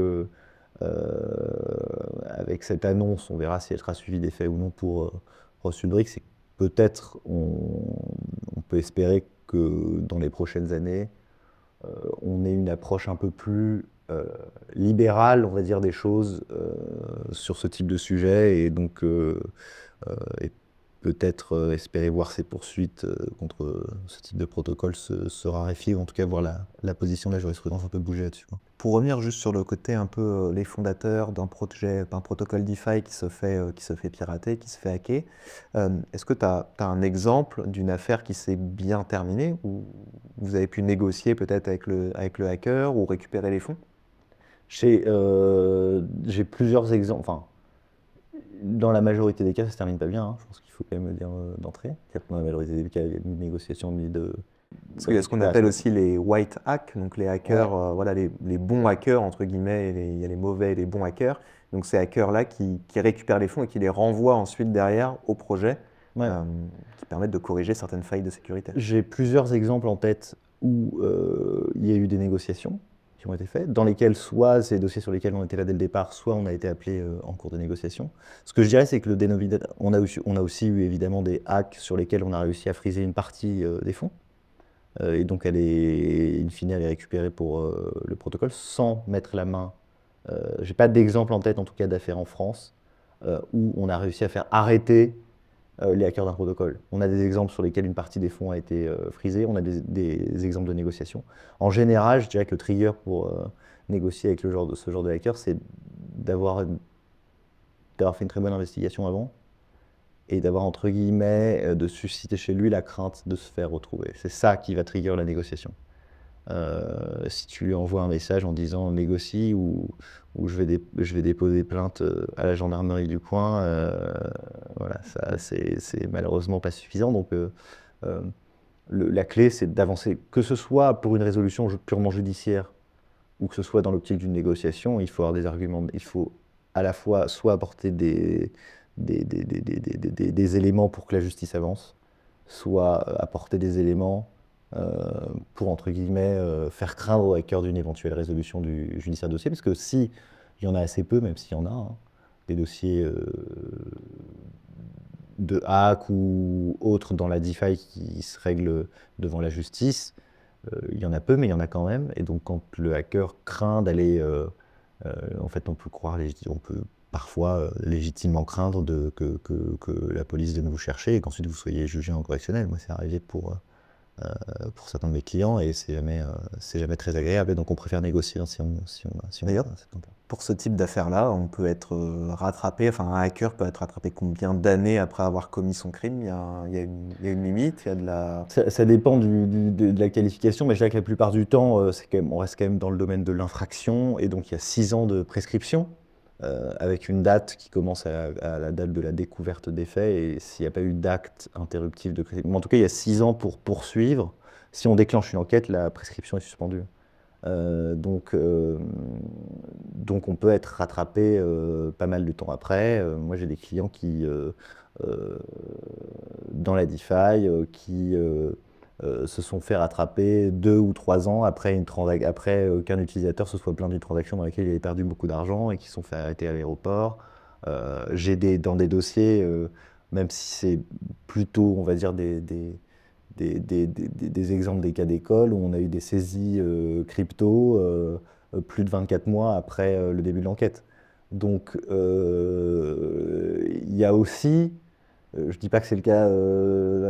cette annonce, on verra si elle sera suivie d'effet ou non pour Ross Ulbricht, c'est que peut-être on peut espérer que dans les prochaines années, on ait une approche un peu plus libérale, on va dire, des choses sur ce type de sujet, et donc et peut-être espérer voir ces poursuites contre ce type de protocole se raréfier, ou en tout cas voir la position de la jurisprudence un peu bouger là-dessus. Pour revenir juste sur le côté un peu les fondateurs d'un protocole DeFi qui se fait pirater, qui se fait hacker, est-ce que tu as un exemple d'une affaire qui s'est bien terminée, où vous avez pu négocier peut-être avec le hacker ou récupérer les fonds? J'ai plusieurs exemples. Enfin, dans la majorité des cas, ça se termine pas bien, hein. Je pense qu'il faut quand même le dire d'entrée. Dans la majorité des cas, il y a une négociation de Parce qu'il y a ce qu'on appelle aussi les white hacks, donc les hackers, voilà, les bons hackers, entre guillemets, il y a les mauvais et les bons hackers. Donc ces hackers-là qui récupèrent les fonds et qui les renvoient ensuite derrière au projet, qui permettent de corriger certaines failles de sécurité. J'ai plusieurs exemples en tête où il y a eu des négociations qui ont été faites, dans lesquelles soit c'est des dossiers sur lesquels on était là dès le départ, soit on a été appelé en cours de négociation. Ce que je dirais, c'est que on a aussi eu évidemment des hacks sur lesquels on a réussi à friser une partie des fonds. Et donc, in fine, elle est récupérée pour le protocole sans mettre la main. J'ai pas d'exemple en tête, en tout cas, d'affaires en France où on a réussi à faire arrêter les hackers d'un protocole. On a des exemples sur lesquels une partie des fonds a été frisée, on a des exemples de négociation. En général, je dirais que le trigger pour négocier avec ce genre de hacker, c'est d'avoir fait une très bonne investigation avant et d'avoir, entre guillemets, de susciter chez lui la crainte de se faire retrouver. C'est ça qui va trigger la négociation. Si tu lui envoies un message en disant négocie ou je vais déposer plainte à la gendarmerie du coin, voilà, ça c'est malheureusement pas suffisant. Donc la clé c'est d'avancer, que ce soit pour une résolution purement judiciaire ou que ce soit dans l'optique d'une négociation, il faut avoir des arguments, il faut à la fois soit apporter des éléments pour que la justice avance, soit apporter des éléments pour, entre guillemets, faire craindre au hacker d'une éventuelle résolution du judiciaire dossier, parce que si il y en a assez peu, même s'il y en a, hein, des dossiers de hack ou autres dans la DeFi qui se règlent devant la justice, il y en a peu, mais il y en a quand même. Et donc, quand le hacker craint d'aller, en fait, on peut parfois légitimement craindre que la police vienne vous chercher et qu'ensuite vous soyez jugé en correctionnel. Moi, c'est arrivé pour certains de mes clients et c'est jamais très agréable. Et donc, on préfère négocier hein, si on D'ailleurs, a cette crainte-là. pour ce type d'affaires-là, on peut être rattrapé, enfin un hacker peut être rattrapé combien d'années après avoir commis son crime? Il y a une limite, il y a de la... Ça dépend de la qualification, mais je dirais que la plupart du temps, on reste quand même dans le domaine de l'infraction, et donc il y a 6 ans de prescription, avec une date qui commence à la date de la découverte des faits, et s'il n'y a pas eu d'acte interruptif de prescription, en tout cas il y a 6 ans pour poursuivre. Si on déclenche une enquête, la prescription est suspendue. Euh, donc, euh, donc on peut être rattrapé pas mal de temps après. Moi j'ai des clients euh, dans la DeFi qui se sont fait rattraper 2 ou 3 ans après qu'un utilisateur se soit plaint d'une transaction dans laquelle il avait perdu beaucoup d'argent et qui se sont fait arrêter à l'aéroport. Dans des dossiers, même si c'est plutôt, on va dire, des exemples des cas d'école où on a eu des saisies crypto plus de 24 mois après le début de l'enquête. Donc il y a aussi, je ne dis pas que c'est le cas,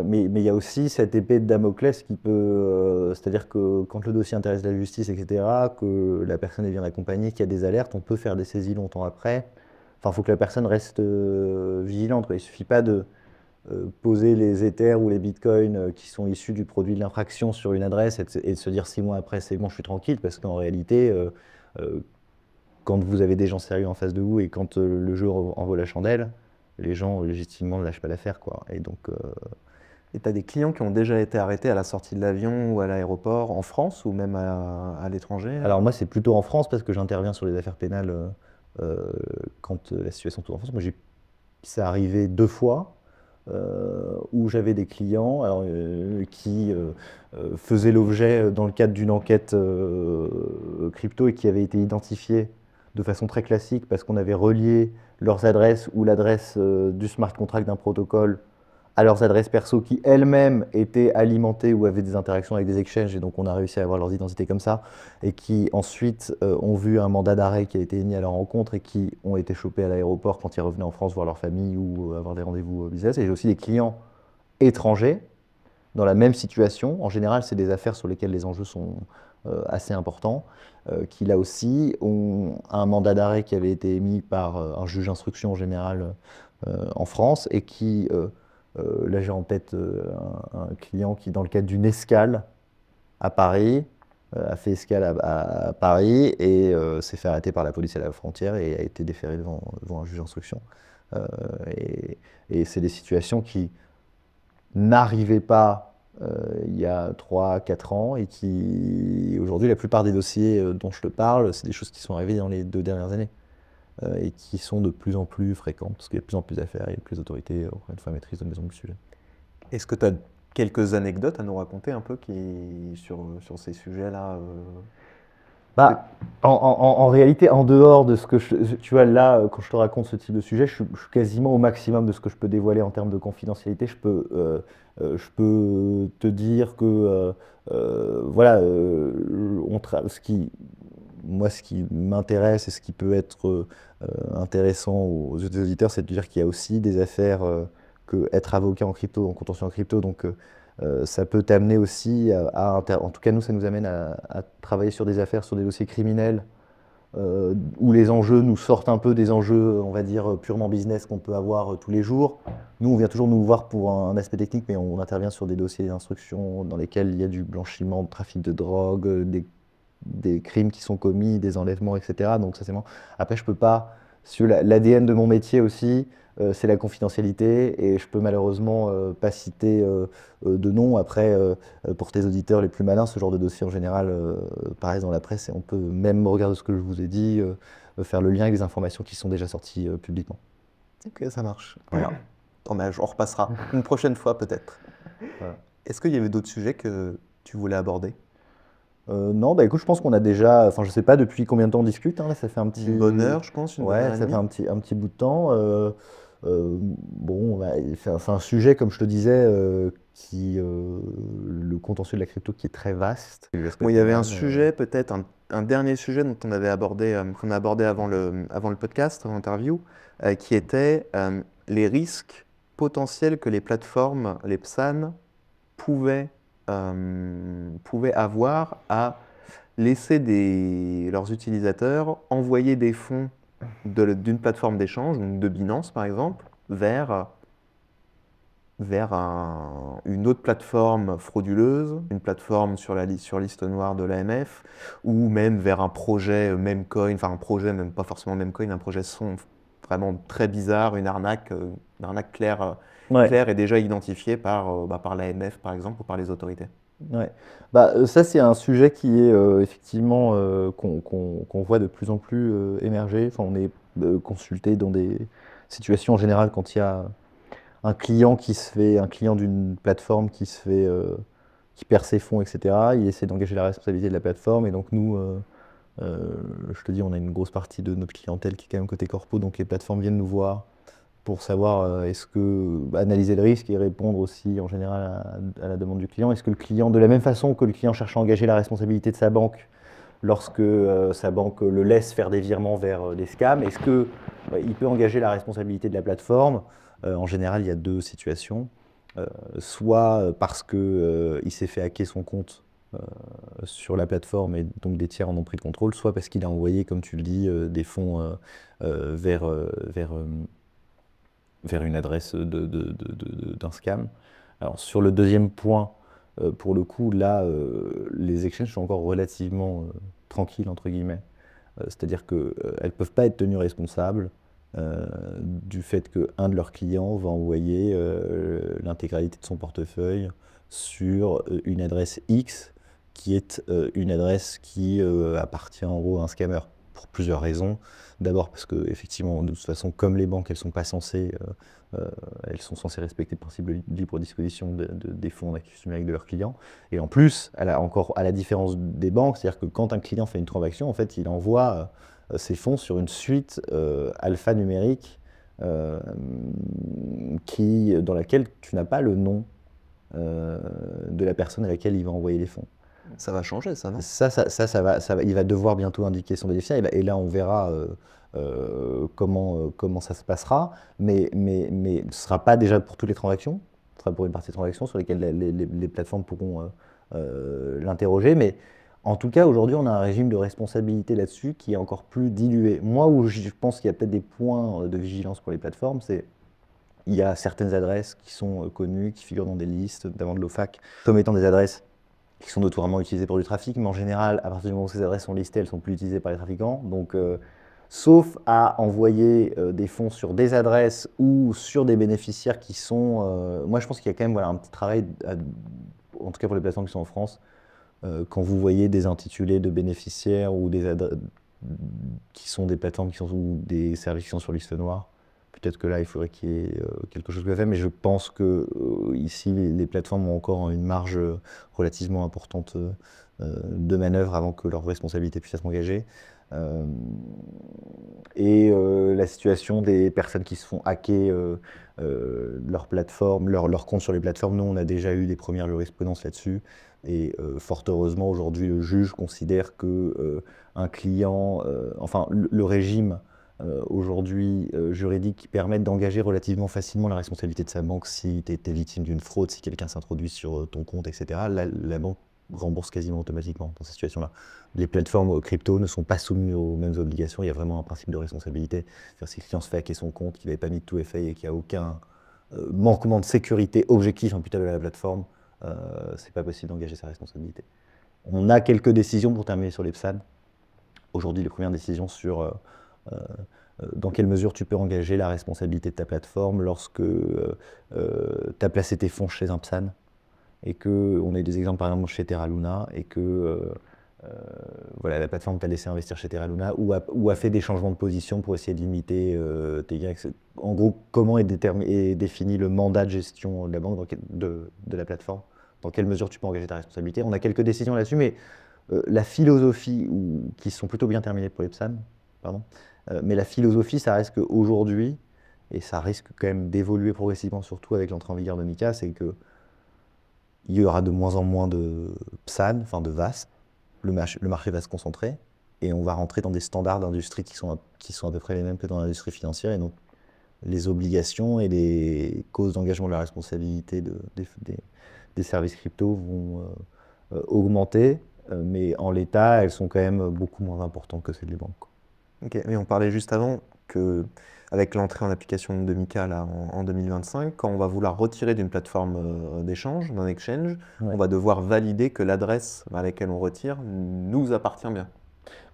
mais il y a aussi cette épée de Damoclès qui peut, c'est-à-dire que quand le dossier intéresse la justice, etc., que la personne est bien accompagnée, qu'il y a des alertes, on peut faire des saisies longtemps après. Enfin, il faut que la personne reste vigilante, quoi. Il ne suffit pas de poser les Ethers ou les Bitcoins qui sont issus du produit de l'infraction sur une adresse et de se dire 6 mois après, c'est bon, je suis tranquille, parce qu'en réalité, euh, quand vous avez des gens sérieux en face de vous et quand le jeu en vaut la chandelle, les gens légitimement ne lâchent pas l'affaire, quoi. Et donc, Et tu as des clients qui ont déjà été arrêtés à la sortie de l'avion ou à l'aéroport, en France ou même à l'étranger? alors moi, c'est plutôt en France parce que j'interviens sur les affaires pénales quand la situation se trouve en France. C'est arrivé 2 fois. Où j'avais des clients qui faisaient l'objet dans le cadre d'une enquête crypto et qui avaient été identifiés de façon très classique parce qu'on avait relié leurs adresses ou l'adresse du smart contract d'un protocole à leurs adresses perso qui elles-mêmes étaient alimentées ou avaient des interactions avec des exchanges et donc on a réussi à avoir leurs identités comme ça et qui ensuite ont vu un mandat d'arrêt qui a été émis à leur rencontre et qui ont été chopés à l'aéroport quand ils revenaient en France voir leur famille ou avoir des rendez-vous au business. Et j'ai aussi des clients étrangers dans la même situation. En général, c'est des affaires sur lesquelles les enjeux sont assez importants, qui là aussi ont un mandat d'arrêt qui avait été émis par un juge d'instruction en général en France et qui là, j'ai en tête un client qui, dans le cadre d'une escale à Paris, a fait escale à Paris et s'est fait arrêter par la police à la frontière et a été déféré devant un juge d'instruction. Euh, et c'est des situations qui n'arrivaient pas il y a 3, 4 ans et qui, aujourd'hui, la plupart des dossiers dont je te parle, c'est des choses qui sont arrivées dans les 2 dernières années et qui sont de plus en plus fréquentes parce qu'il y a de plus en plus d'affaires et que les autorités, encore une fois, maîtrisent de maison le sujet. Est-ce que tu as quelques anecdotes à nous raconter un peu sur ces sujets-là Bah, en réalité, en dehors de ce que tu vois, là, quand je te raconte ce type de sujet, je suis quasiment au maximum de ce que je peux dévoiler en termes de confidentialité. Je peux te dire que, voilà, moi, ce qui m'intéresse et ce qui peut être intéressant aux auditeurs, c'est de dire qu'il y a aussi des affaires que être avocat en crypto, en contentieux en crypto. Donc, ça peut t'amener aussi en tout cas nous ça nous amène à travailler sur des affaires, sur des dossiers criminels où les enjeux nous sortent un peu des enjeux, on va dire, purement business qu'on peut avoir tous les jours. Nous, on vient toujours nous voir pour un aspect technique, mais on intervient sur des dossiers d'instruction dans lesquels il y a du blanchiment, de trafic de drogue, des crimes qui sont commis, des enlèvements, etc. Donc ça, c'est bon. Après, je peux pas. L'ADN de mon métier aussi, c'est la confidentialité, et je peux malheureusement pas citer de nom. Après, pour tes auditeurs les plus malins, ce genre de dossier en général paraît dans la presse, et on peut même, au regard de ce que je vous ai dit, faire le lien avec des informations qui sont déjà sorties publiquement. Ok, ça marche. Voilà. Mais on repassera une prochaine fois peut-être. Voilà. Est-ce qu'il y avait d'autres sujets que tu voulais aborder? Non, bah écoute, je pense qu'on a déjà, enfin je sais pas depuis combien de temps on discute, hein, là, ça fait un petit, Une bonne heure, je pense, une bonne heure ouais, et ça fait demie. un petit bout de temps. Bon, bah, c'est un sujet, comme je te disais, le contentieux de la crypto qui est très vaste. Bon, il y avait un sujet, peut-être un dernier sujet dont on avait abordé, qu'on a abordé avant le podcast, avant l'interview, qui était les risques potentiels que les plateformes, les PSAN, pouvaient avoir à laisser leurs utilisateurs envoyer des fonds d'une plateforme d'échange, donc de Binance par exemple, vers une autre plateforme frauduleuse, une plateforme sur liste noire de l'AMF, ou même vers un projet Memcoin, enfin un projet même pas forcément Memcoin, un projet vraiment très bizarre, une arnaque claire, Ouais. claire et déjà identifiée par l'AMF par exemple ou par les autorités. Ouais. Bah, ça, c'est un sujet qui est effectivement qu'on voit de plus en plus émerger. Enfin, on est consulté dans des situations en général quand il y a un client d'une plateforme qui perd ses fonds, etc. Il essaie d'engager la responsabilité de la plateforme, et donc nous, je te dis, on a une grosse partie de notre clientèle qui est quand même côté corpo, donc les plateformes viennent nous voir pour savoir analyser le risque et répondre aussi en général à la demande du client. Est-ce que le client, de la même façon que le client cherche à engager la responsabilité de sa banque lorsque sa banque le laisse faire des virements vers des scams, est-ce que il peut engager la responsabilité de la plateforme? En général, il y a deux situations. Soit parce que il s'est fait hacker son compte sur la plateforme, et donc des tiers en ont pris le contrôle, soit parce qu'il a envoyé, comme tu le dis, des fonds vers une adresse d'un scam. Alors sur le deuxième point, pour le coup, là, les exchanges sont encore relativement tranquilles, entre guillemets. C'est-à-dire qu'elles ne peuvent pas être tenues responsables du fait qu'un de leurs clients va envoyer l'intégralité de son portefeuille sur une adresse X, qui est une adresse qui appartient en gros à un scammer, pour plusieurs raisons. D'abord parce que, effectivement, de toute façon, comme les banques, elles sont censées respecter le principe de libre disposition des fonds d'actifs numériques de leurs clients. Et en plus, à la différence des banques, c'est-à-dire que quand un client fait une transaction, en fait, il envoie ses fonds sur une suite alphanumérique dans laquelle tu n'as pas le nom de la personne à laquelle il va envoyer les fonds. Ça va changer, ça, non? Il va devoir bientôt indiquer son bénéficiaire, et là on verra comment ça se passera, mais ce ne sera pas déjà pour toutes les transactions, ce sera pour une partie des transactions sur lesquelles les plateformes pourront l'interroger, mais en tout cas aujourd'hui on a un régime de responsabilité là-dessus qui est encore plus dilué. Moi, où je pense qu'il y a peut-être des points de vigilance pour les plateformes, c'est il y a certaines adresses qui sont connues, qui figurent dans des listes, notamment de l'OFAC, comme étant des adresses qui sont notoirement utilisées pour du trafic, mais en général, à partir du moment où ces adresses sont listées, elles ne sont plus utilisées par les trafiquants. Donc, sauf à envoyer des fonds sur des adresses ou sur des bénéficiaires qui sont... moi, je pense qu'il y a quand même un petit travail, en tout cas pour les plateformes qui sont en France, quand vous voyez des intitulés de bénéficiaires ou des adresses qui sont des plateformes ou des services qui sont sur liste noire, peut-être que là, il faudrait qu'il y ait quelque chose de fait, mais je pense que ici, les plateformes ont encore une marge relativement importante de manœuvre avant que leur responsabilité puisse être engagée. La situation des personnes qui se font hacker leur plateforme, leur compte sur les plateformes, nous, on a déjà eu des premières jurisprudences là-dessus. Et fort heureusement, aujourd'hui, le juge considère que un client, enfin, le régime aujourd'hui juridiques qui permettent d'engager relativement facilement la responsabilité de sa banque si tu étais victime d'une fraude, si quelqu'un s'introduit sur ton compte, etc. La banque remboursent quasiment automatiquement dans ces situations-là. Les plateformes crypto ne sont pas soumises aux mêmes obligations. Il y a vraiment un principe de responsabilité. C'est-à-dire si le client se fait hacker son compte, qu'il n'avait pas mis de 2FA et qu'il n'y a aucun manquement de sécurité objectif imputable à la plateforme, c'est pas possible d'engager sa responsabilité. On a quelques décisions pour terminer sur les PSAN. Aujourd'hui, les premières décisions sur dans quelle mesure tu peux engager la responsabilité de ta plateforme lorsque tu as placé tes fonds chez un PSAN et qu'on a eu des exemples par exemple chez Terra Luna et que voilà, la plateforme t'a laissé investir chez Terra Luna ou a fait des changements de position pour essayer de limiter tes gains. En gros, comment est défini le mandat de gestion de la banque, de la plateforme, dans quelle mesure tu peux engager ta responsabilité. On a quelques décisions là-dessus, mais la philosophie, qui sont plutôt bien terminées pour les PSAN, pardon, mais la philosophie, ça reste qu'aujourd'hui, et ça risque quand même d'évoluer progressivement, surtout avec l'entrée en vigueur de MiCA, c'est qu'il y aura de moins en moins de PSAN, enfin de VAS, le marché va se concentrer, et on va rentrer dans des standards d'industrie qui sont à peu près les mêmes que dans l'industrie financière, et donc les obligations et les causes d'engagement de la responsabilité des services crypto vont augmenter, mais en l'état, elles sont quand même beaucoup moins importantes que celles des banques. Ok, mais on parlait juste avant qu'avec l'entrée en application de MiCA là, en 2025, quand on va vouloir retirer d'une plateforme d'échange, d'un exchange, Ouais. on va devoir valider que l'adresse à laquelle on retire nous appartient bien.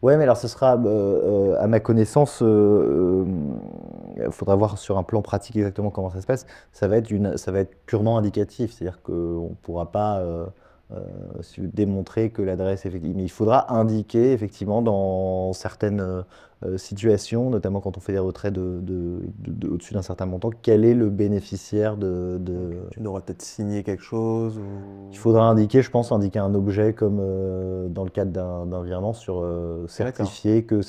Ouais, mais alors ce sera, à ma connaissance, il faudra voir sur un plan pratique exactement comment ça se passe. Ça va être purement indicatif, c'est-à-dire qu'on ne pourra pas démontrer que l'adresse, effectivement, mais il faudra indiquer effectivement dans certaines situations, notamment quand on fait des retraits au-dessus d'un certain montant, quel est le bénéficiaire Tu devras peut-être signer quelque chose Il faudra indiquer, je pense, indiquer un objet comme dans le cadre d'un virement sur certifier que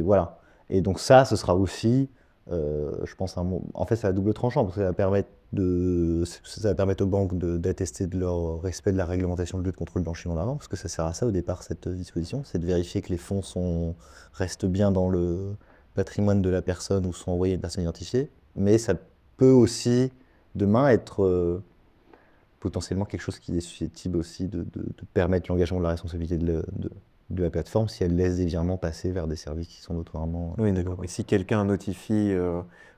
voilà. Et donc ça, ce sera aussi, je pense, en fait, c'est à double tranchant parce que ça va permettre aux banques d'attester de leur respect de la réglementation de lutte contre le blanchiment d'argent, parce que ça sert à ça au départ, cette disposition, c'est de vérifier que les fonds restent bien dans le patrimoine de la personne ou sont envoyés à une personne identifiée. Mais ça peut aussi, demain, être potentiellement quelque chose qui est susceptible aussi de permettre l'engagement de la responsabilité de la plateforme si elle laisse des virements passer vers des services qui sont notoirement... Oui, d'accord. Et si quelqu'un notifie,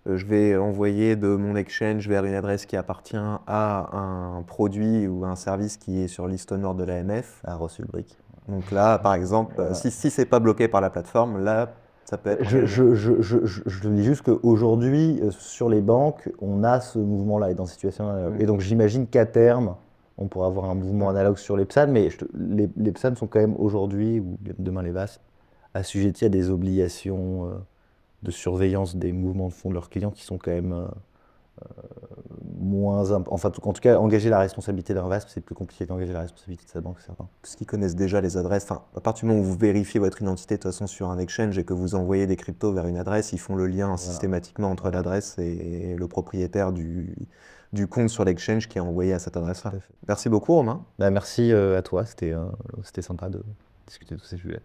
je vais envoyer de mon exchange vers une adresse qui appartient à un produit ou un service qui est sur liste noire de l'AMF, a reçu le brick. donc là, par exemple, Voilà. si c'est pas bloqué par la plateforme, là, ça peut être... Je te dis juste qu'aujourd'hui, sur les banques, on a ce mouvement-là et dans cette situation analogue. Et donc j'imagine qu'à terme, on pourra avoir un mouvement analogue sur les PSAN, mais les PSAN sont quand même aujourd'hui, ou demain les VAS, assujettis à des obligations de surveillance des mouvements de fonds de leurs clients qui sont quand même enfin, en tout cas, engager la responsabilité d'un VASP, c'est plus compliqué qu'engager la responsabilité de sa banque, c'est certain. Parce qu'ils connaissent déjà les adresses. Enfin, à partir du moment où vous vérifiez votre identité de toute façon sur un exchange et que vous envoyez des cryptos vers une adresse, ils font le lien systématiquement entre l'adresse et le propriétaire du compte sur l'exchange qui est envoyé à cette adresse-là. Merci beaucoup, Romain. Bah, merci à toi, c'était sympa de discuter de tous ces sujets.